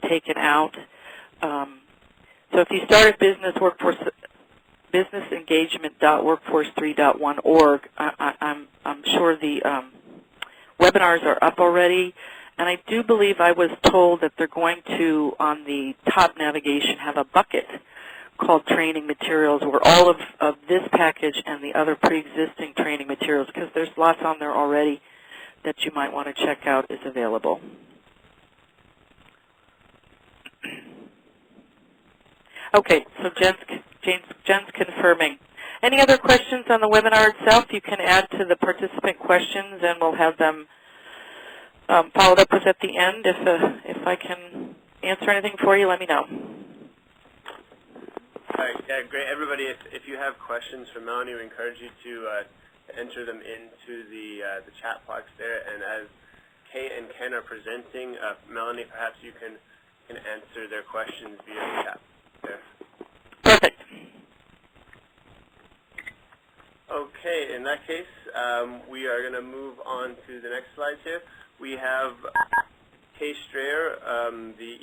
taken out. So if you start at businessengagement.workforce3.1.org, I'm sure the webinars are up already. And I do believe I was told that they're going to, on the top navigation, have a bucket called training materials where all of this package and the other pre-existing training materials, because there's lots on there already that you might want to check out, is available. Okay, so Jen's confirming. Any other questions on the webinar itself? You can add to the participant questions, and we'll have them followed up with at the end. If I can answer anything for you, let me know. All right, yeah, great. Everybody, if you have questions for Melanie, we encourage you to enter them into the chat box there. And as Kay and Ken are presenting, Melanie, perhaps you can answer their questions via the chat there. Perfect. Okay, in that case, we are going to move on to the next slides here. We have Kay Strayer, from the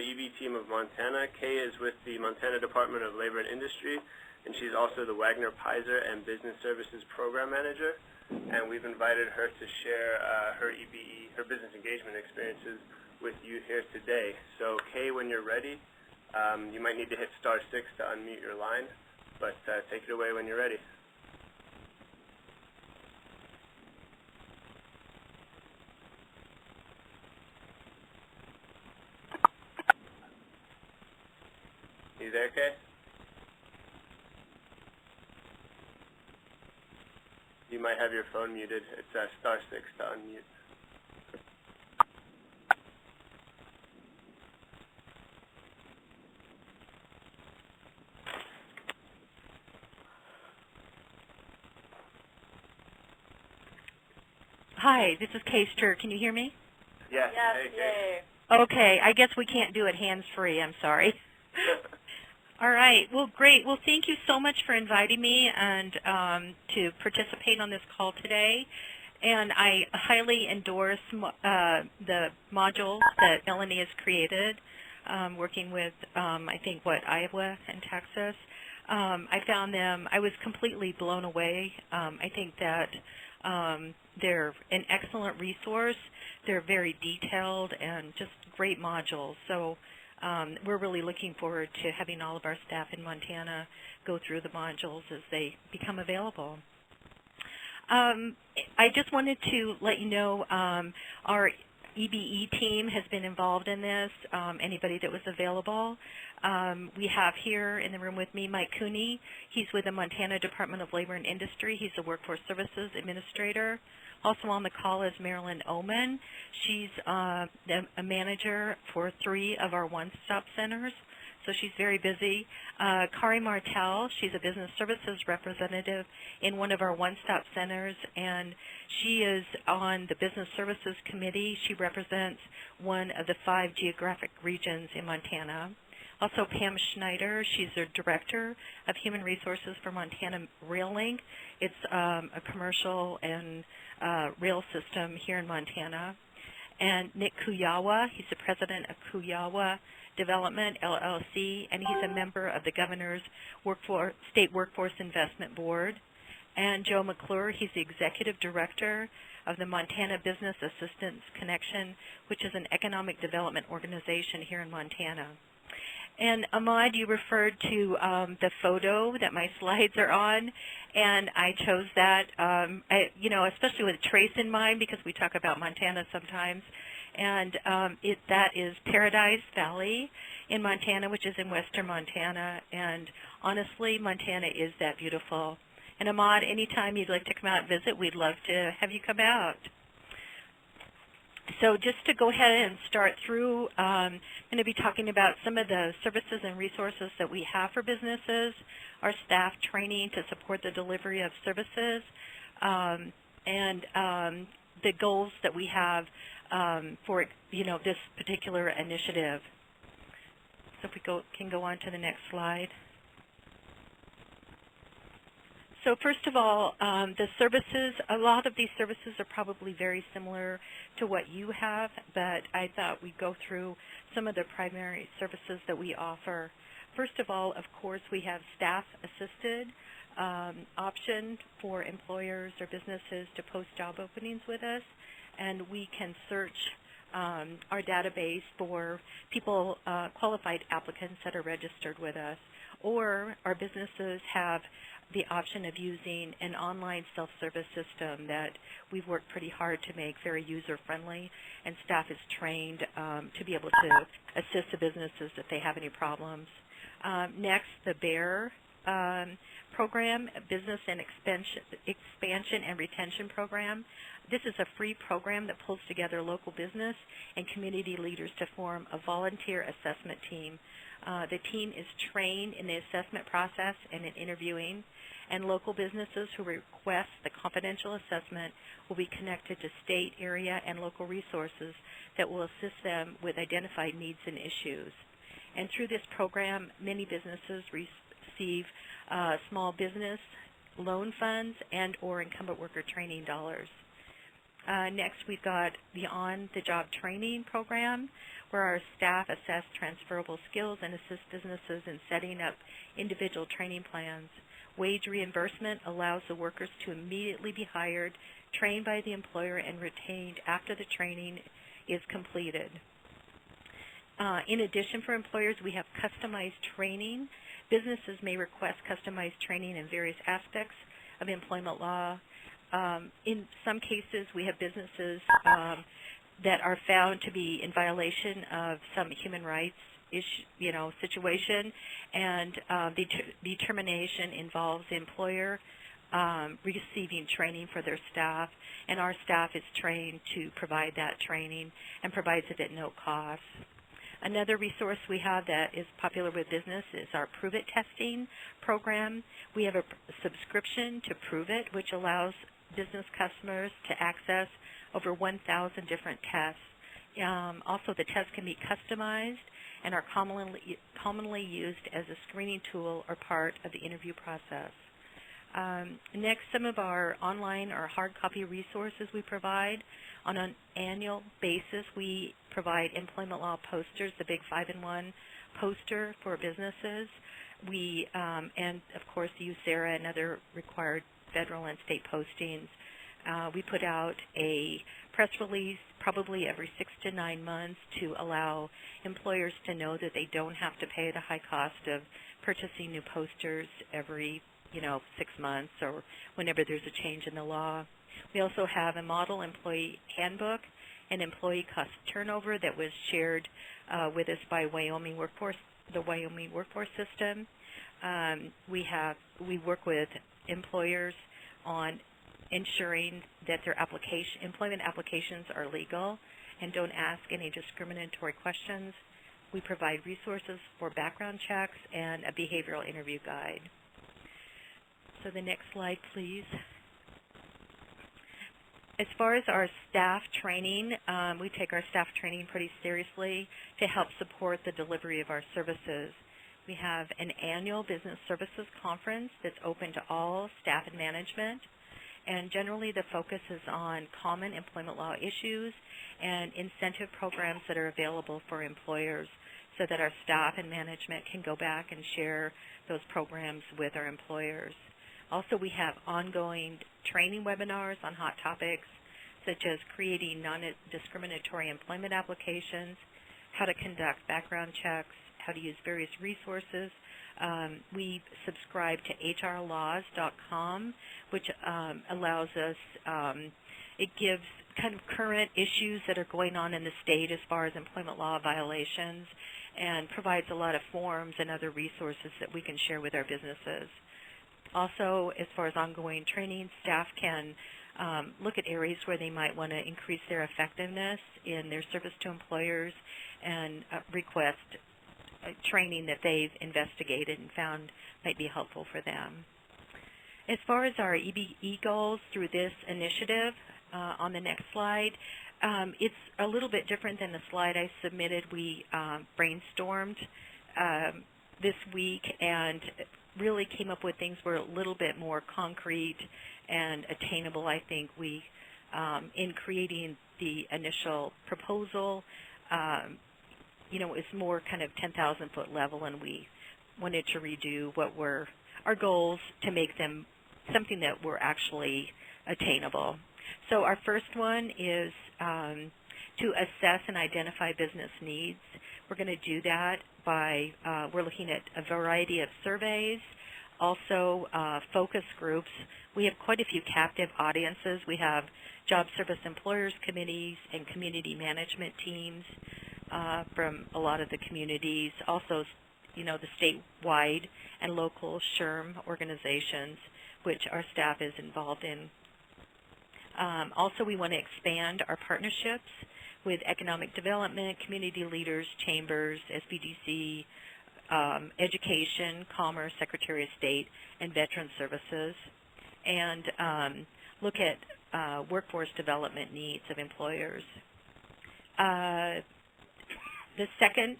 EB team of Montana. Kay is with the Montana Department of Labor and Industry, and she's also the Wagner Pizer and Business Services Program Manager. And we've invited her to share her business engagement experiences with you here today. So Kay, when you're ready, you might need to hit *6 to unmute your line, but take it away when you're ready. You there, Kay? You might have your phone muted. It's *6 to unmute. Hi, this is Kay Strayer. Can you hear me? Yes. Yes, Hey, Kay. yay. Okay, I guess we can't do it hands-free. I'm sorry. All right. Well, great. Well, thank you so much for inviting me and to participate on this call today. And I highly endorse the modules that Melanie has created, working with, I think, Iowa and Texas. I found them, I was completely blown away. I think that they're an excellent resource. They're very detailed and just great modules. So we're really looking forward to having all of our staff in Montana go through the modules as they become available. I just wanted to let you know our EBE team has been involved in this, anybody that was available. We have here in the room with me Mike Cooney. He's with the Montana Department of Labor and Industry. He's the Workforce Services Administrator. Also on the call is Marilyn Oman. She's a manager for 3 of our one-stop centers, so she's very busy. Kari Martel, she's a business services representative in one of our one-stop centers, and she is on the Business Services Committee. She represents one of the 5 geographic regions in Montana. Also Pam Schneider, she's the Director of Human Resources for Montana Rail Link. It's a commercial and rail system here in Montana. And Nick Kuyawa, he's the President of Kuyawa Development, LLC, and he's a member of the Governor's State Workforce Investment Board. And Joe McClure, he's the Executive Director of the Montana Business Assistance Connection, which is an economic development organization here in Montana. And Ahmad, you referred to the photo that my slides are on, and I chose that, especially with Trace in mind, because we talk about Montana sometimes. And that is Paradise Valley in Montana, which is in western Montana. And honestly, Montana is that beautiful. And Ahmad, anytime you'd like to come out and visit, we'd love to have you come out. So just to go ahead and start through, I'm going to be talking about some of the services and resources that we have for businesses, our staff training to support the delivery of services, and the goals that we have for this particular initiative. So if we can go on to the next slide. So first of all, the services, a lot of these services are probably very similar to what you have, but I thought we'd go through some of the primary services that we offer. First of all, of course, we have staff-assisted option for employers or businesses to post job openings with us, and we can search our database for people, qualified applicants that are registered with us, or our businesses have the option of using an online self-service system that we've worked pretty hard to make very user-friendly, and staff is trained to be able to assist the businesses if they have any problems. Next, the BEAR program, Business and Expansion and Retention Program. This is a free program that pulls together local business and community leaders to form a volunteer assessment team. The team is trained in the assessment process and in interviewing, and local businesses who request the confidential assessment will be connected to state, area, and local resources that will assist them with identified needs and issues. And through this program, many businesses receive small business loan funds and or incumbent worker training dollars. Next, we've got the on-the-job training program, where our staff assess transferable skills and assist businesses in setting up individual training plans. Wage reimbursement allows the workers to immediately be hired, trained by the employer, and retained after the training is completed. In addition, for employers, we have customized training. Businesses may request customized training in various aspects of employment law. In some cases, we have businesses that are found to be in violation of some human rights situation, and the determination involves the employer receiving training for their staff, and our staff is trained to provide that training and provides it at no cost. Another resource we have that is popular with business is our Prove It testing program. We have a subscription to Prove It, which allows business customers to access over 1,000 different tests. Also, the tests can be customized and are commonly used as a screening tool or part of the interview process. Next, some of our online or hard copy resources we provide. On an annual basis, we provide employment law posters, the big 5-in-1 poster for businesses. We, and of course, use USERRA and other required federal and state postings. We put out a press release probably every 6 to 9 months to allow employers to know that they don't have to pay the high cost of purchasing new posters every 6 months or whenever there's a change in the law. We also have a model employee handbook and employee cost turnover that was shared with us by the Wyoming Workforce System. We work with employers on ensuring that their employment applications are legal and don't ask any discriminatory questions. We provide resources for background checks and a behavioral interview guide. So the next slide, please. As far as our staff training, we take our staff training pretty seriously to help support the delivery of our services. We have an annual business services conference that's open to all staff and management, and generally the focus is on common employment law issues and incentive programs that are available for employers so that our staff and management can go back and share those programs with our employers. Also, we have ongoing training webinars on hot topics such as creating non-discriminatory employment applications, how to conduct background checks, how to use various resources. We subscribe to hrlaws.com, which allows us, it gives kind of current issues that are going on in the state as far as employment law violations, and provides a lot of forms and other resources that we can share with our businesses. Also, as far as ongoing training, staff can look at areas where they might want to increase their effectiveness in their service to employers and request training that they've investigated and found might be helpful for them. As far as our EBE goals through this initiative, on the next slide, it's a little bit different than the slide I submitted. We brainstormed this week and really came up with things that were a little bit more concrete and attainable, I think. We, in creating the initial proposal, it's more kind of 10,000-foot level, and we wanted to redo what were our goals to make them something that were actually attainable. So our first one is to assess and identify business needs. We're going to do that by, we're looking at a variety of surveys, also focus groups. We have quite a few captive audiences. We have job service employers committees and community management teams from a lot of the communities. Also, the statewide and local SHRM organizations, which our staff is involved in. Also, we want to expand our partnerships with economic development, community leaders, chambers, SBDC, education, commerce, Secretary of State, and veteran services, and look at workforce development needs of employers. The second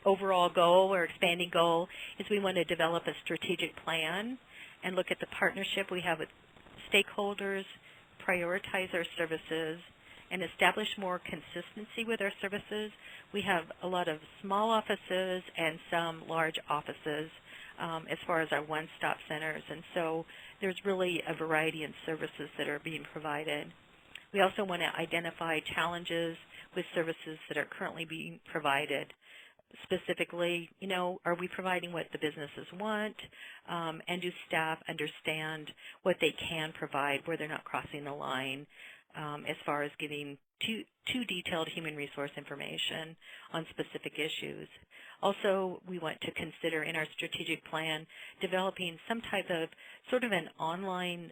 overall goal or expanding goal is we want to develop a strategic plan and look at the partnership we have with stakeholders, prioritize our services, and establish more consistency with our services. We have a lot of small offices and some large offices as far as our one-stop centers, and so there's really a variety in services that are being provided. We also want to identify challenges with services that are currently being provided. Specifically, are we providing what the businesses want, and do staff understand what they can provide, where they're not crossing the line as far as giving too detailed human resource information on specific issues. Also, we want to consider in our strategic plan developing some type of sort of an online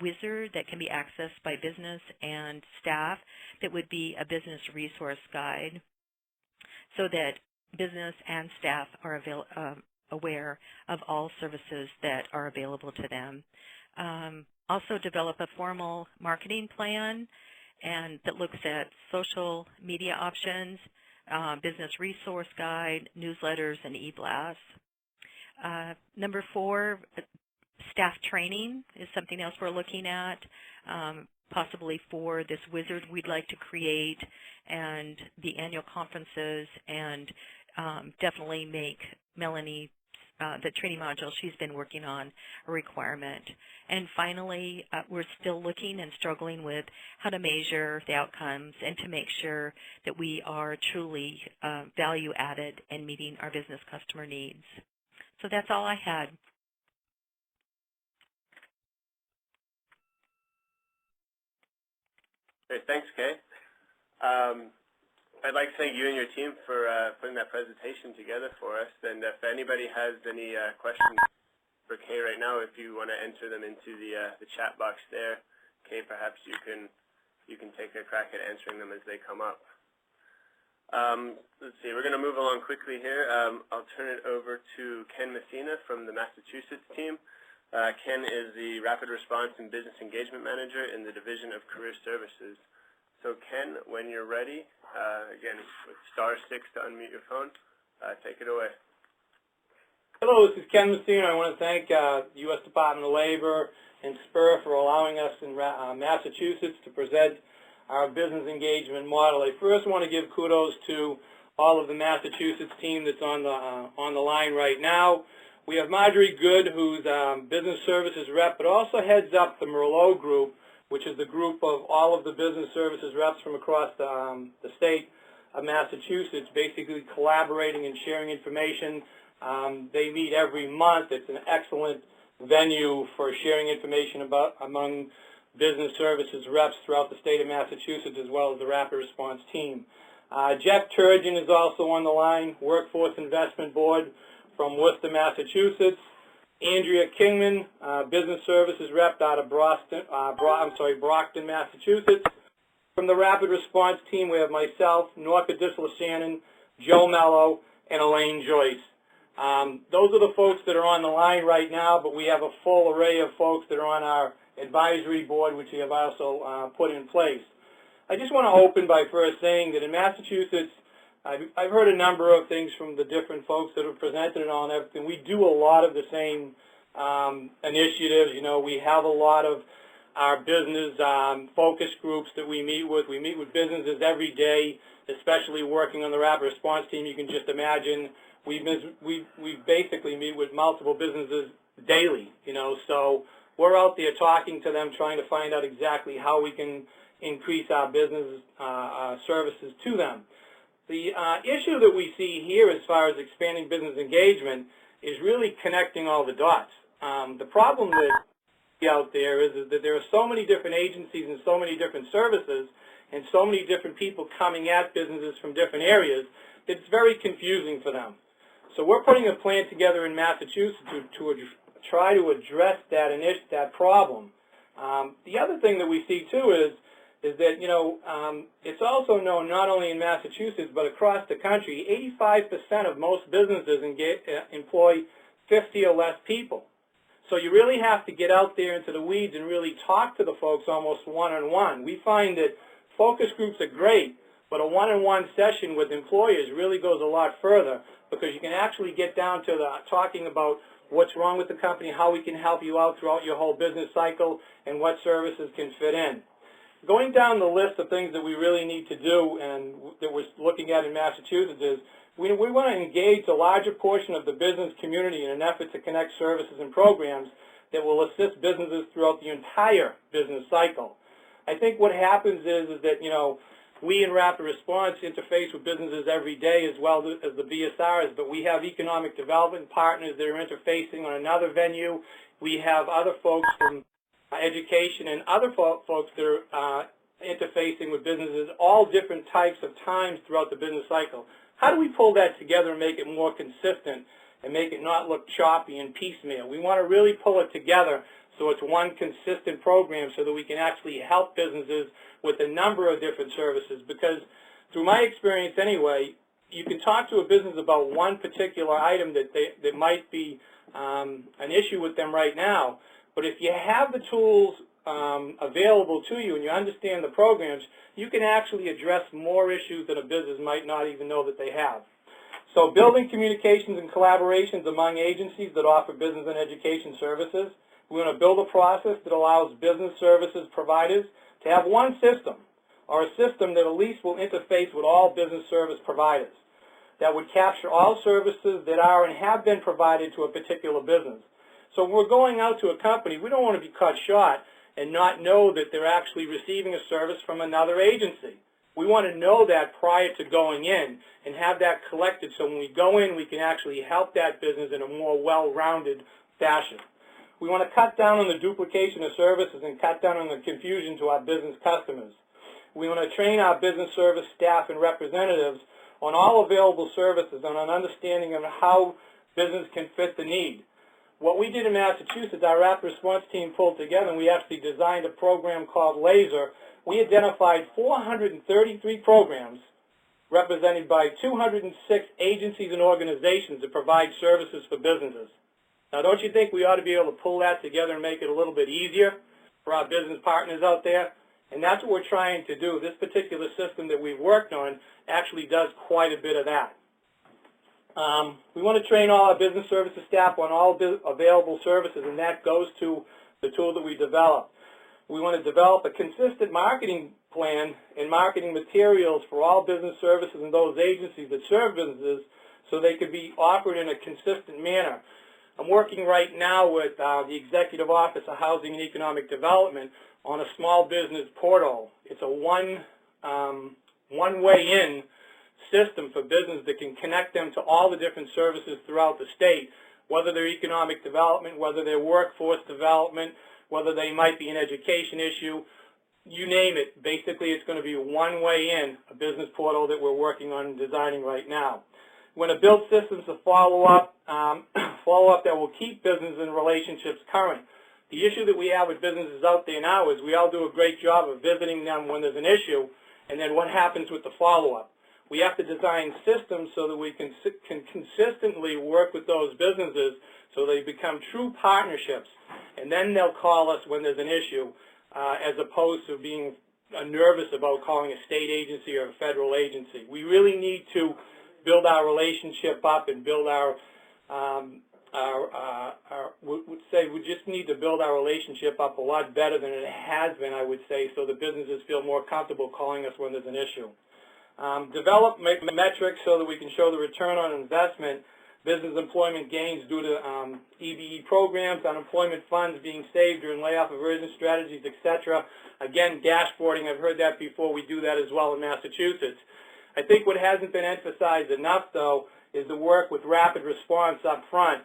wizard that can be accessed by business and staff that would be a business resource guide so that business and staff are aware of all services that are available to them. Also develop a formal marketing plan and that looks at social media options, business resource guide, newsletters, and e-blasts. Number 4, staff training is something else we're looking at, possibly for this wizard we'd like to create, and the annual conferences, and definitely make Melanie, the training module she's been working on, a requirement. And finally, we're still looking and struggling with how to measure the outcomes and to make sure that we are truly value added and meeting our business customer needs. So that's all I had. Great, thanks, Kay. I'd like to thank you and your team for putting that presentation together for us. And if anybody has any questions for Kay right now, if you want to enter them into the chat box there, Kay, perhaps you can take a crack at answering them as they come up. Let's see, we're going to move along quickly here. I'll turn it over to Ken Messina from the Massachusetts team. Ken is the Rapid Response and Business Engagement Manager in the Division of Career Services. So Ken, when you're ready, again, with *6 to unmute your phone, take it away. Hello, this is Ken Messina. I want to thank the U.S. Department of Labor and SPUR for allowing us in Massachusetts to present our business engagement model. I first want to give kudos to all of the Massachusetts team that's on the line right now. We have Marjorie Good, who's business services rep, but also heads up the Merlot group, which is the group of all of the business services reps from across the state of Massachusetts, basically collaborating and sharing information. They meet every month. It's an excellent venue for sharing information among business services reps throughout the state of Massachusetts, as well as the Rapid Response team. Jeff Turgeon is also on the line, Workforce Investment Board from Worcester, Massachusetts. Andrea Kingman, business services rep out of Brockton, Massachusetts. From the Rapid Response team, we have myself, Norca Disla-Shannon, Joe Mello, and Elaine Joyce. Those are the folks that are on the line right now, but we have a full array of folks that are on our advisory board, which we have also put in place. I just want to open by first saying that in Massachusetts, I've heard a number of things from the different folks that have presented and all and everything. We do a lot of the same initiatives. You know, we have a lot of our business focus groups that we meet with. We meet with businesses every day, especially working on the Rapid Response team. You can just imagine we basically meet with multiple businesses daily, you know, so we're out there talking to them, trying to find out exactly how we can increase our business services to them. The issue that we see here as far as expanding business engagement is really connecting all the dots. The problem that out there is that there are so many different agencies and so many different services and so many different people coming at businesses from different areas that it's very confusing for them. So we're putting a plan together in Massachusetts to try to address that problem. The other thing that we see too is that, you know, it's also known not only in Massachusetts but across the country, 85% of most businesses employ 50 or less people. So you really have to get out there into the weeds and really talk to the folks almost one-on-one. We find that focus groups are great, but a one-on-one session with employers really goes a lot further, because you can actually get down to talking about what's wrong with the company, how we can help you out throughout your whole business cycle, and what services can fit in. Going down the list of things that we really need to do and that we're looking at in Massachusetts is we want to engage a larger portion of the business community in an effort to connect services and programs that will assist businesses throughout the entire business cycle. I think what happens is that, you know, we in Rapid Response interface with businesses every day as well as the BSRs, but we have economic development partners that are interfacing on another venue. We have other folks from education and other folks that are interfacing with businesses, all different types of times throughout the business cycle. How do we pull that together and make it more consistent and make it not look choppy and piecemeal? We want to really pull it together so it's one consistent program so that we can actually help businesses with a number of different services, because through my experience anyway, you can talk to a business about one particular item that might be an issue with them right now, but if you have the tools available to you and you understand the programs, you can actually address more issues that a business might not even know that they have. So building communications and collaborations among agencies that offer business and education services. We want to build a process that allows business services providers to have one system, or a system that at least will interface with all business service providers, that would capture all services that are and have been provided to a particular business. So when we're going out to a company, we don't want to be cut short and not know that they're actually receiving a service from another agency. We want to know that prior to going in and have that collected so when we go in, we can actually help that business in a more well-rounded fashion. We want to cut down on the duplication of services and cut down on the confusion to our business customers. We want to train our business service staff and representatives on all available services and an understanding of how business can fit the need. What we did in Massachusetts, our rapid response team pulled together and we actually designed a program called LASER. We identified 433 programs represented by 206 agencies and organizations that provide services for businesses. Now, don't you think we ought to be able to pull that together and make it a little bit easier for our business partners out there? And that's what we're trying to do. This particular system that we've worked on actually does quite a bit of that. We want to train all our business services staff on all available services, and that goes to the tool that we developed. We want to develop a consistent marketing plan and marketing materials for all business services and those agencies that serve businesses so they can be offered in a consistent manner. I'm working right now with the Executive Office of Housing and Economic Development on a small business portal. It's a one-way in system for business that can connect them to all the different services throughout the state, whether they're economic development, whether they're workforce development, whether they might be an education issue, you name it. Basically, it's going to be a one-way in, a business portal that we're working on and designing right now. We're going to build systems to follow up that will keep business and relationships current. The issue that we have with businesses out there now is we all do a great job of visiting them when there's an issue, and then what happens with the follow-up. We have to design systems so that we can consistently work with those businesses so they become true partnerships, and then they'll call us when there's an issue as opposed to being nervous about calling a state agency or a federal agency. We really need to build our relationship up and build we just need to build our relationship up a lot better than it has been, I would say, so the businesses feel more comfortable calling us when there's an issue. Develop metrics so that we can show the return on investment, business employment gains due to EBE programs, unemployment funds being saved during layoff aversion strategies, etc. Again, dashboarding, I've heard that before. We do that as well in Massachusetts. I think what hasn't been emphasized enough, though, is the work with rapid response up front.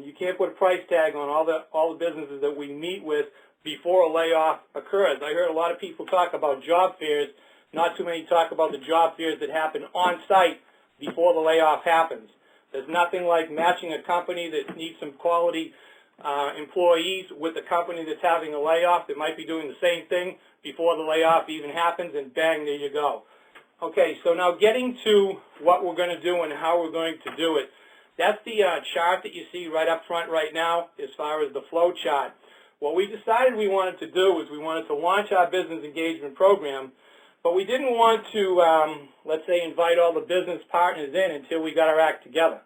You can't put a price tag on all the businesses that we meet with before a layoff occurs. I heard a lot of people talk about job fairs. Not too many talk about the job fairs that happen on site before the layoff happens. There's nothing like matching a company that needs some quality employees with a company that's having a layoff that might be doing the same thing before the layoff even happens, and bang, there you go. Okay, so now getting to what we're going to do and how we're going to do it. That's the chart that you see right up front right now as far as the flow chart. What we decided we wanted to do is we wanted to launch our business engagement program, but we didn't want to, let's say, invite all the business partners in until we got our act together.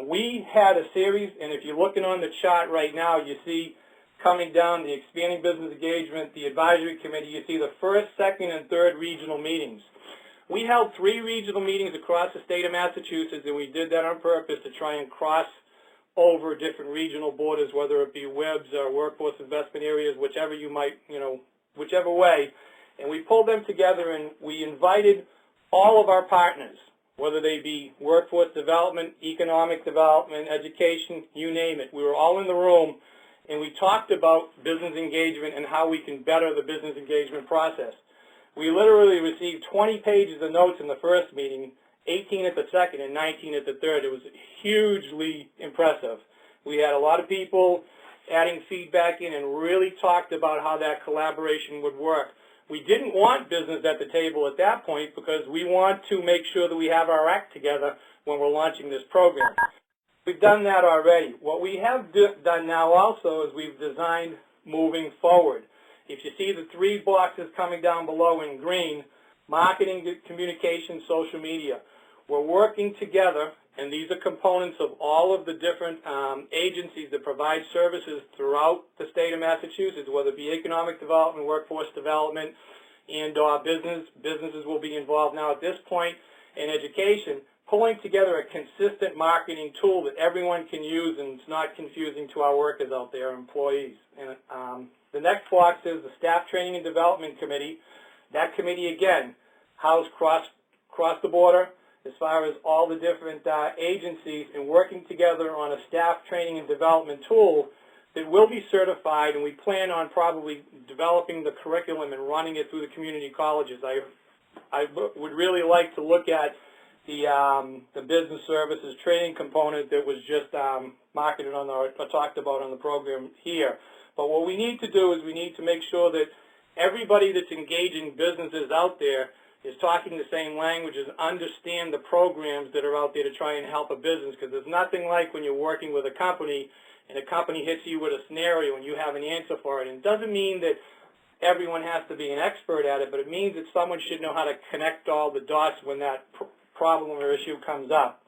We had a series, and if you're looking on the chart right now, you see coming down the expanding business engagement, the advisory committee, you see the first, second, and third regional meetings. We held 3 regional meetings across the state of Massachusetts, and we did that on purpose to try and cross over different regional borders, whether it be WIBs or workforce investment areas, whichever you might, whichever way. And we pulled them together and we invited all of our partners, whether they be workforce development, economic development, education, you name it. We were all in the room and we talked about business engagement and how we can better the business engagement process. We literally received 20 pages of notes in the first meeting, 18 at the second, and 19 at the third. It was hugely impressive. We had a lot of people adding feedback in and really talked about how that collaboration would work. We didn't want business at the table at that point because we want to make sure that we have our act together when we're launching this program. We've done that already. What we have done now also is we've designed moving forward. If you see the 3 boxes coming down below in green, marketing, communication, social media, we're working together, and these are components of all of the different agencies that provide services throughout the state of Massachusetts, whether it be economic development, workforce development, and businesses will be involved now at this point in education, pulling together a consistent marketing tool that everyone can use and it's not confusing to our workers out there, employees. And the next box is the Staff Training and Development Committee. That committee, again, housed cross the border as far as all the different agencies and working together on a staff training and development tool that will be certified, and we plan on probably developing the curriculum and running it through the community colleges. I would really like to look at the business services training component that was just marketed on or talked about on the program here. But what we need to do is we need to make sure that everybody that's engaging businesses out there is talking the same languages, understand the programs that are out there to try and help a business, because there's nothing like when you're working with a company and a company hits you with a scenario and you have an answer for it. And it doesn't mean that everyone has to be an expert at it, but it means that someone should know how to connect all the dots when that problem or issue comes up.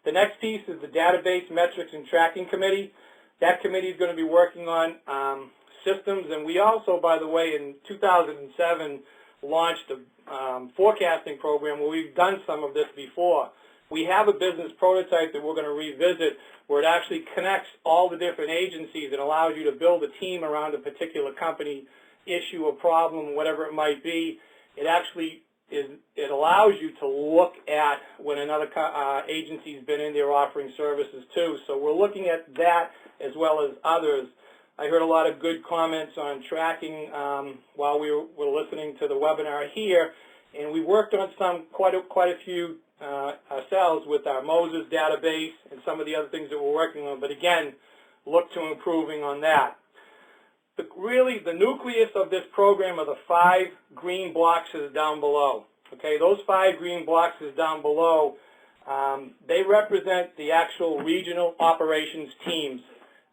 The next piece is the Database Metrics and Tracking Committee. That committee is going to be working on systems, and we also, by the way, in 2007 launched a forecasting program where we've done some of this before. We have a business prototype that we're going to revisit where it actually connects all the different agencies and allows you to build a team around a particular company, issue, or problem, whatever it might be. It actually it allows you to look at when another agency's been in there offering services too. So we're looking at that as well as others. I heard a lot of good comments on tracking while we were listening to the webinar here, and we worked on quite a few ourselves with our Moses database and some of the other things that we're working on. But again, look to improving on that. Really, the nucleus of this program are the 5 green boxes down below. Okay, those 5 green boxes down below, they represent the actual regional operations teams.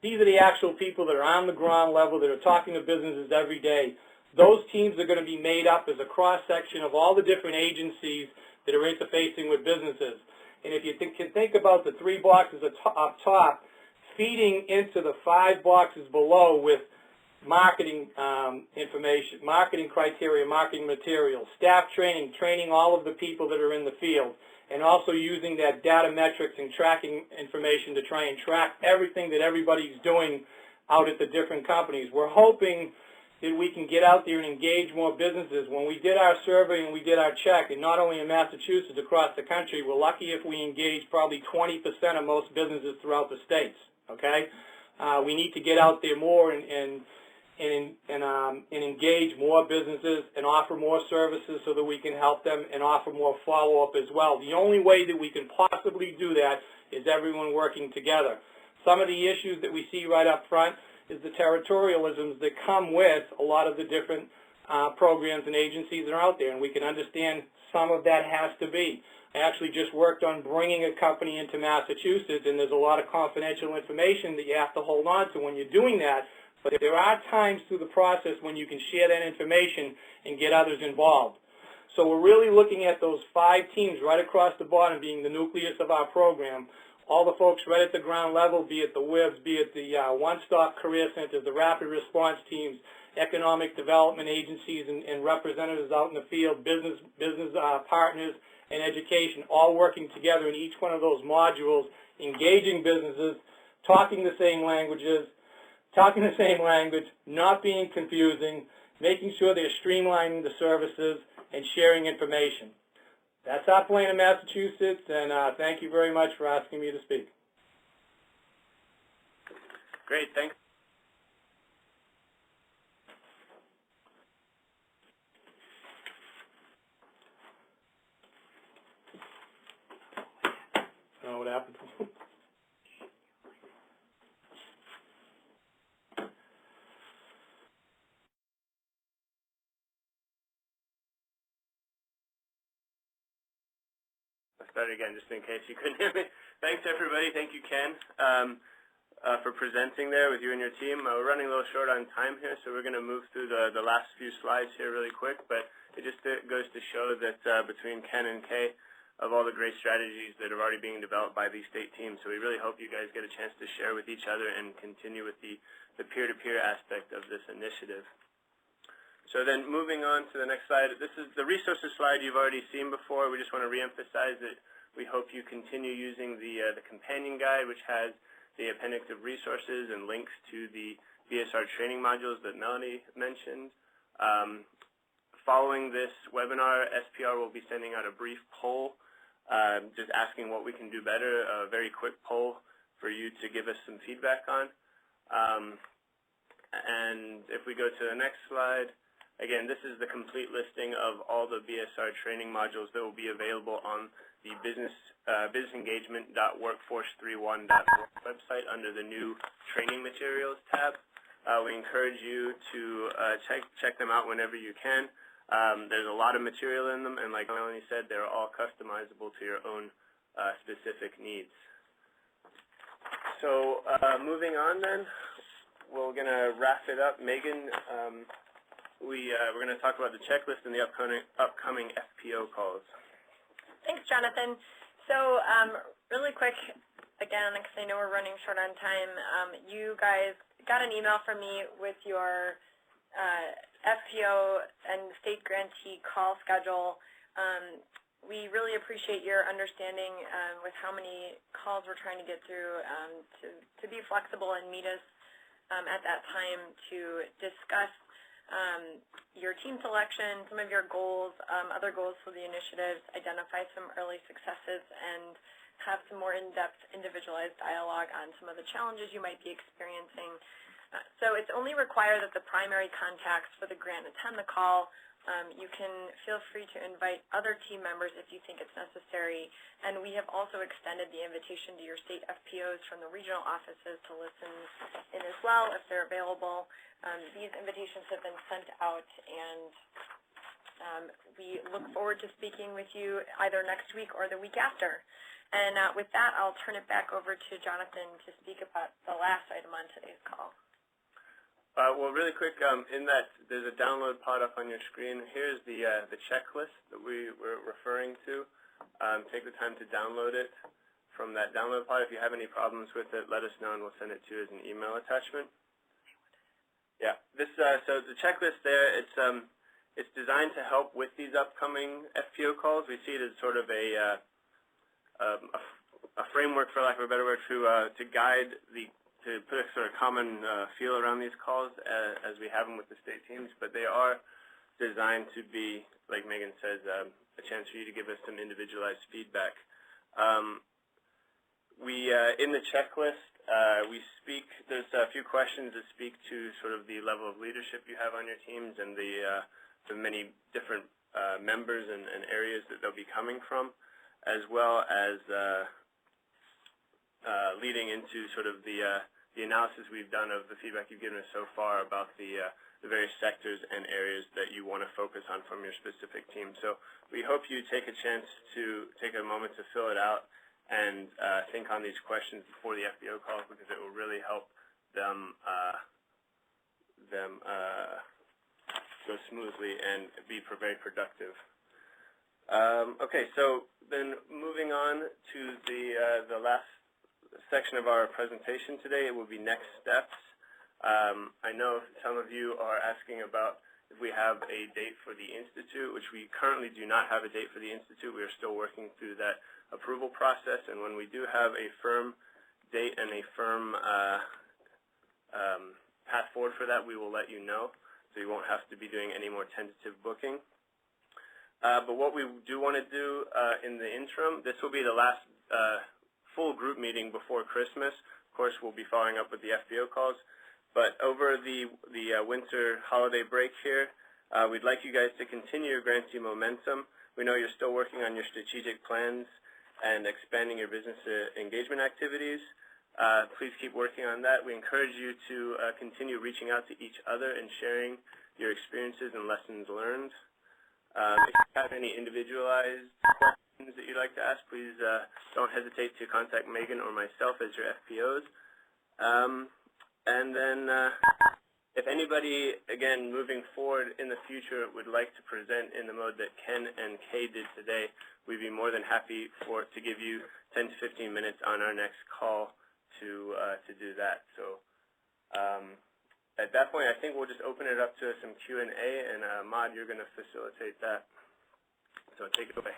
These are the actual people that are on the ground level that are talking to businesses every day. Those teams are going to be made up as a cross-section of all the different agencies that are interfacing with businesses. And if you can think about the 3 boxes up top, feeding into the 5 boxes below with marketing information, marketing criteria, marketing materials, staff training, training all of the people that are in the field, and also using that data metrics and tracking information to try and track everything that everybody's doing out at the different companies. We're hoping that we can get out there and engage more businesses. When we did our survey and we did our check, and not only in Massachusetts, across the country, we're lucky if we engage probably 20% of most businesses throughout the states, okay? We need to get out there more and engage more businesses and offer more services so that we can help them and offer more follow-up as well. The only way that we can possibly do that is everyone working together. Some of the issues that we see right up front is the territorialisms that come with a lot of the different programs and agencies that are out there, and we can understand some of that has to be. I actually just worked on bringing a company into Massachusetts, and there's a lot of confidential information that you have to hold on to when you're doing that. But there are times through the process when you can share that information and get others involved. So we're really looking at those 5 teams right across the bottom being the nucleus of our program. All the folks right at the ground level, be it the WIBs, be it the one-stop career centers, the rapid response teams, economic development agencies and representatives out in the field, business partners, and education, all working together in each one of those modules, engaging businesses, talking the same language, not being confusing, making sure they're streamlining the services, and sharing information. That's our plan in Massachusetts, and thank you very much for asking me to speak. Great, thanks. I don't know what happened. I'll start again just in case you couldn't hear me. Thanks, everybody. Thank you, Ken. for presenting there with you and your team. We're running a little short on time here, so we're going to move through the last few slides here really quick, but it just goes to show that between Ken and Kay, of all the great strategies that are already being developed by these state teams. So we really hope you guys get a chance to share with each other and continue with the peer-to-peer aspect of this initiative. So then moving on to the next slide, this is the resources slide you've already seen before. We just want to reemphasize that we hope you continue using the companion guide, which has the appendix of resources and links to the BSR training modules that Melanie mentioned. Following this webinar, SPR will be sending out a brief poll just asking what we can do better, a very quick poll for you to give us some feedback on. And if we go to the next slide, again, this is the complete listing of all the BSR training modules that will be available on the businessengagement.workforce31.org website under the new training materials tab. We encourage you to check them out whenever you can. There's a lot of material in them, and like Melanie said, they're all customizable to your own specific needs. So moving on then, we're going to wrap it up. Megan, we're going to talk about the checklist and the upcoming FPO calls. Thanks, Jonathan. So really quick, again, because I know we're running short on time, you guys got an email from me with your FPO and state grantee call schedule. We really appreciate your understanding with how many calls we're trying to get through to be flexible and meet us at that time to discuss your team selection, some of your goals, other goals for the initiatives, identify some early successes, and have some more in-depth individualized dialogue on some of the challenges you might be experiencing. So it's only required that the primary contacts for the grant attend the call. You can feel free to invite other team members if you think it's necessary. And we have also extended the invitation to your state FPOs from the regional offices to listen in as well if they're available. These invitations have been sent out, and we look forward to speaking with you either next week or the week after. And with that, I'll turn it back over to Jonathan to speak about the last item on today's call. Well, really quick, in that there's a download pod up on your screen. Here's the checklist that we were referring to. Take the time to download it from that download pod. If you have any problems with it, let us know and we'll send it to you as an email attachment. Yeah, so the checklist there, it's designed to help with these upcoming FPO calls. We see it as sort of a framework, for lack of a better word, to guide to put a sort of common feel around these calls as we have them with the state teams, but they are designed to be, like Megan says, a chance for you to give us some individualized feedback. In the checklist, there's a few questions that speak to sort of the level of leadership you have on your teams and the many different members and areas that they'll be coming from, as well as leading into sort of the analysis we've done of the feedback you've given us so far about the various sectors and areas that you want to focus on from your specific team. So we hope you take a chance to take a moment to fill it out and think on these questions before the FPO calls, because it will really help them go smoothly and be very productive. Okay, so then moving on to the last section of our presentation today, it will be next steps. I know some of you are asking about if we have a date for the Institute, which we currently do not have a date for the Institute. We are still working through that approval process, and when we do have a firm date and a firm path forward for that, we will let you know, so you won't have to be doing any more tentative booking. But what we do want to do in the interim, this will be the last full group meeting before Christmas. Of course, we'll be following up with the FPO calls. But over the winter holiday break here, we'd like you guys to continue your grantee momentum. We know you're still working on your strategic plans and expanding your business engagement activities. Please keep working on that. We encourage you to continue reaching out to each other and sharing your experiences and lessons learned. If you have any individualized questions that you'd like to ask, please don't hesitate to contact Megan or myself as your FPOs. And then if anybody, again, moving forward in the future would like to present in the mode that Ken and Kay did today, we'd be more than happy to give you 10 to 15 minutes on our next call to do that. So at that point, I think we'll just open it up to some Q&A, and Ahmad, you're going to facilitate that. So take it away.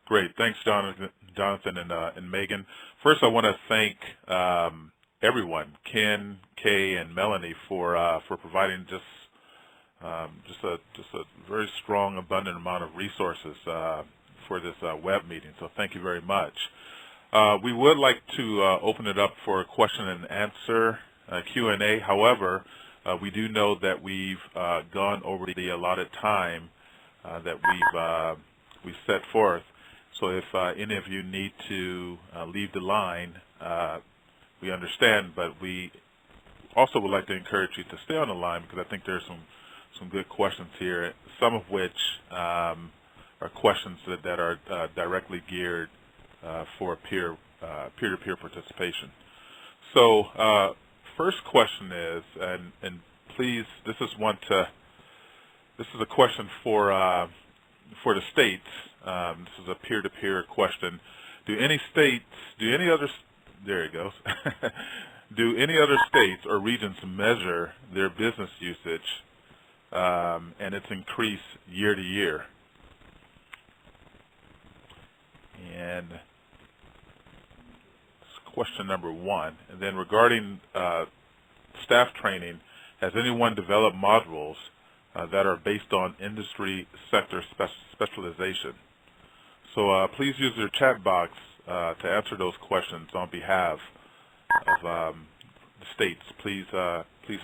Great. Thanks, Jonathan and Megan. First, I want to thank everyone, Ken, Kay, and Melanie, for providing just a very strong, abundant amount of resources for this web meeting. So thank you very much. We would like to open it up for a question and answer Q&A. However, we do know that we've gone over the allotted time that we've set forth. So if any of you need to leave the line, we understand, but we also would like to encourage you to stay on the line because I think there's some good questions here, some of which are questions that are directly geared for peer-to-peer participation. So first question is, and please, this is a question for the states. This is a peer-to-peer question. Do any other states or regions measure their business usage and its increase year to year? And that's question number one. And then regarding staff training, has anyone developed modules that are based on industry sector specialization? So please use your chat box to answer those questions on behalf of the states. Please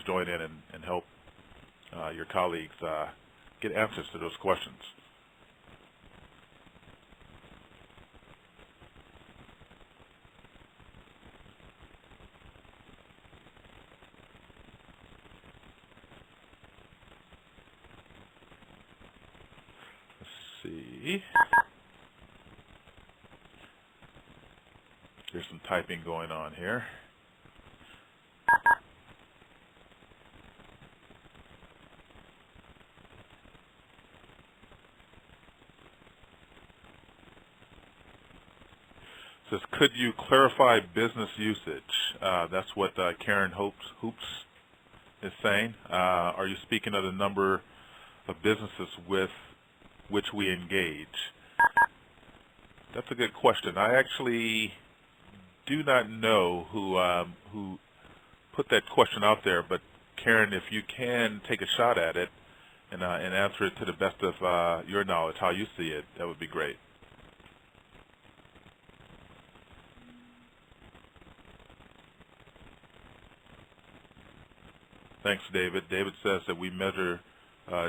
join in and help your colleagues get answers to those questions. See. There's some typing going on here. It says, could you clarify business usage? That's what Karen Hoops is saying. Are you speaking of the number of businesses with which we engage? That's a good question. I actually do not know who put that question out there, but Karen, if you can take a shot at it and answer it to the best of your knowledge, how you see it, that would be great. Thanks, David. David says that we measure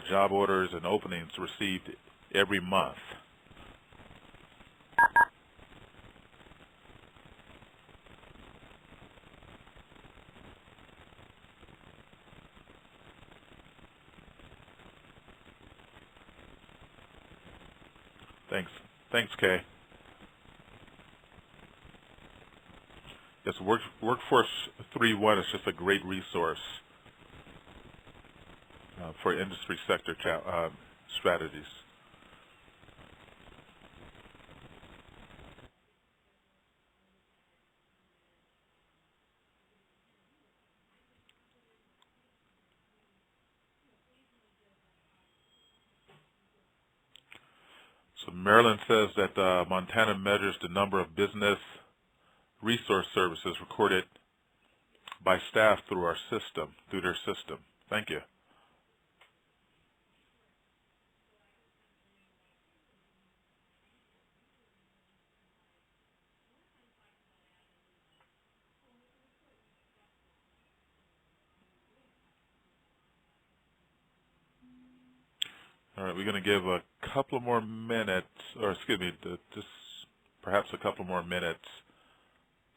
job orders and openings received every month. Thanks, Kay. Yes, Workforce 3.1 is just a great resource for industry sector strategies. So Maryland says that Montana measures the number of business resource services recorded by staff through their system. Thank you. All right, we're going to give a couple more minutes, or excuse me, just perhaps a couple more minutes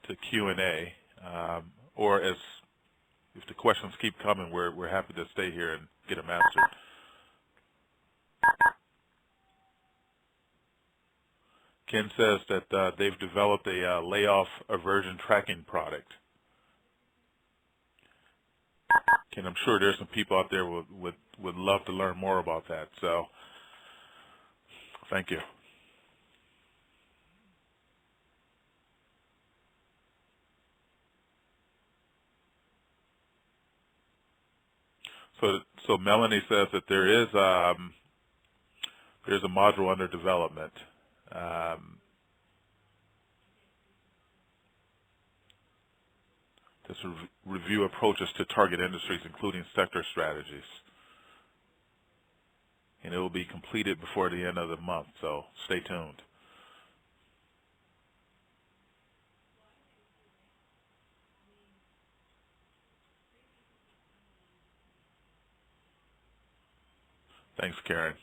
to Q&A, or if the questions keep coming, we're happy to stay here and get them answered. Ken says that they've developed a layoff aversion tracking product. And I'm sure there's some people out there would love to learn more about that. So thank you. So Melanie says that there's a module under development. This will review approaches to target industries, including sector strategies. And it will be completed before the end of the month, so stay tuned. Thanks, Karen.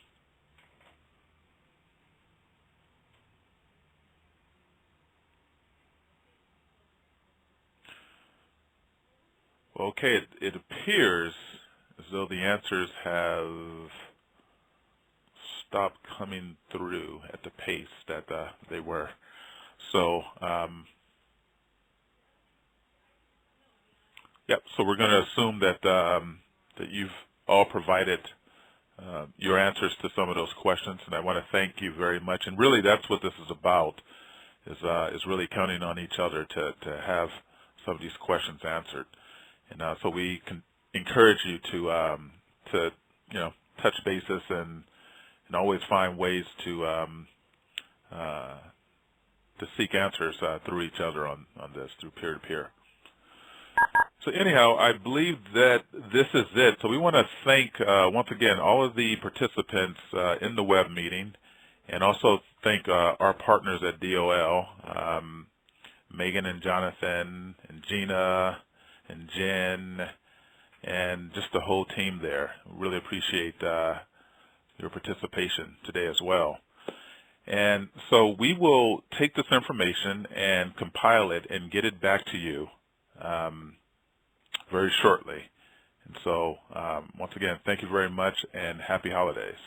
Well, okay, it appears as though the answers have stopped coming through at the pace that they were. So, yep. So we're going to assume that that you've all provided your answers to some of those questions, and I want to thank you very much. And really, that's what this is about: is really counting on each other to have some of these questions answered. And so we can encourage you to touch bases and always find ways to seek answers through each other on this, through peer-to-peer. So anyhow, I believe that this is it. So we want to thank, once again, all of the participants in the web meeting, and also thank our partners at DOL, Megan and Jonathan and Gina and Jen and just the whole team there. Really appreciate your participation today as well. And so we will take this information and compile it and get it back to you very shortly. And so once again, thank you very much and happy holidays.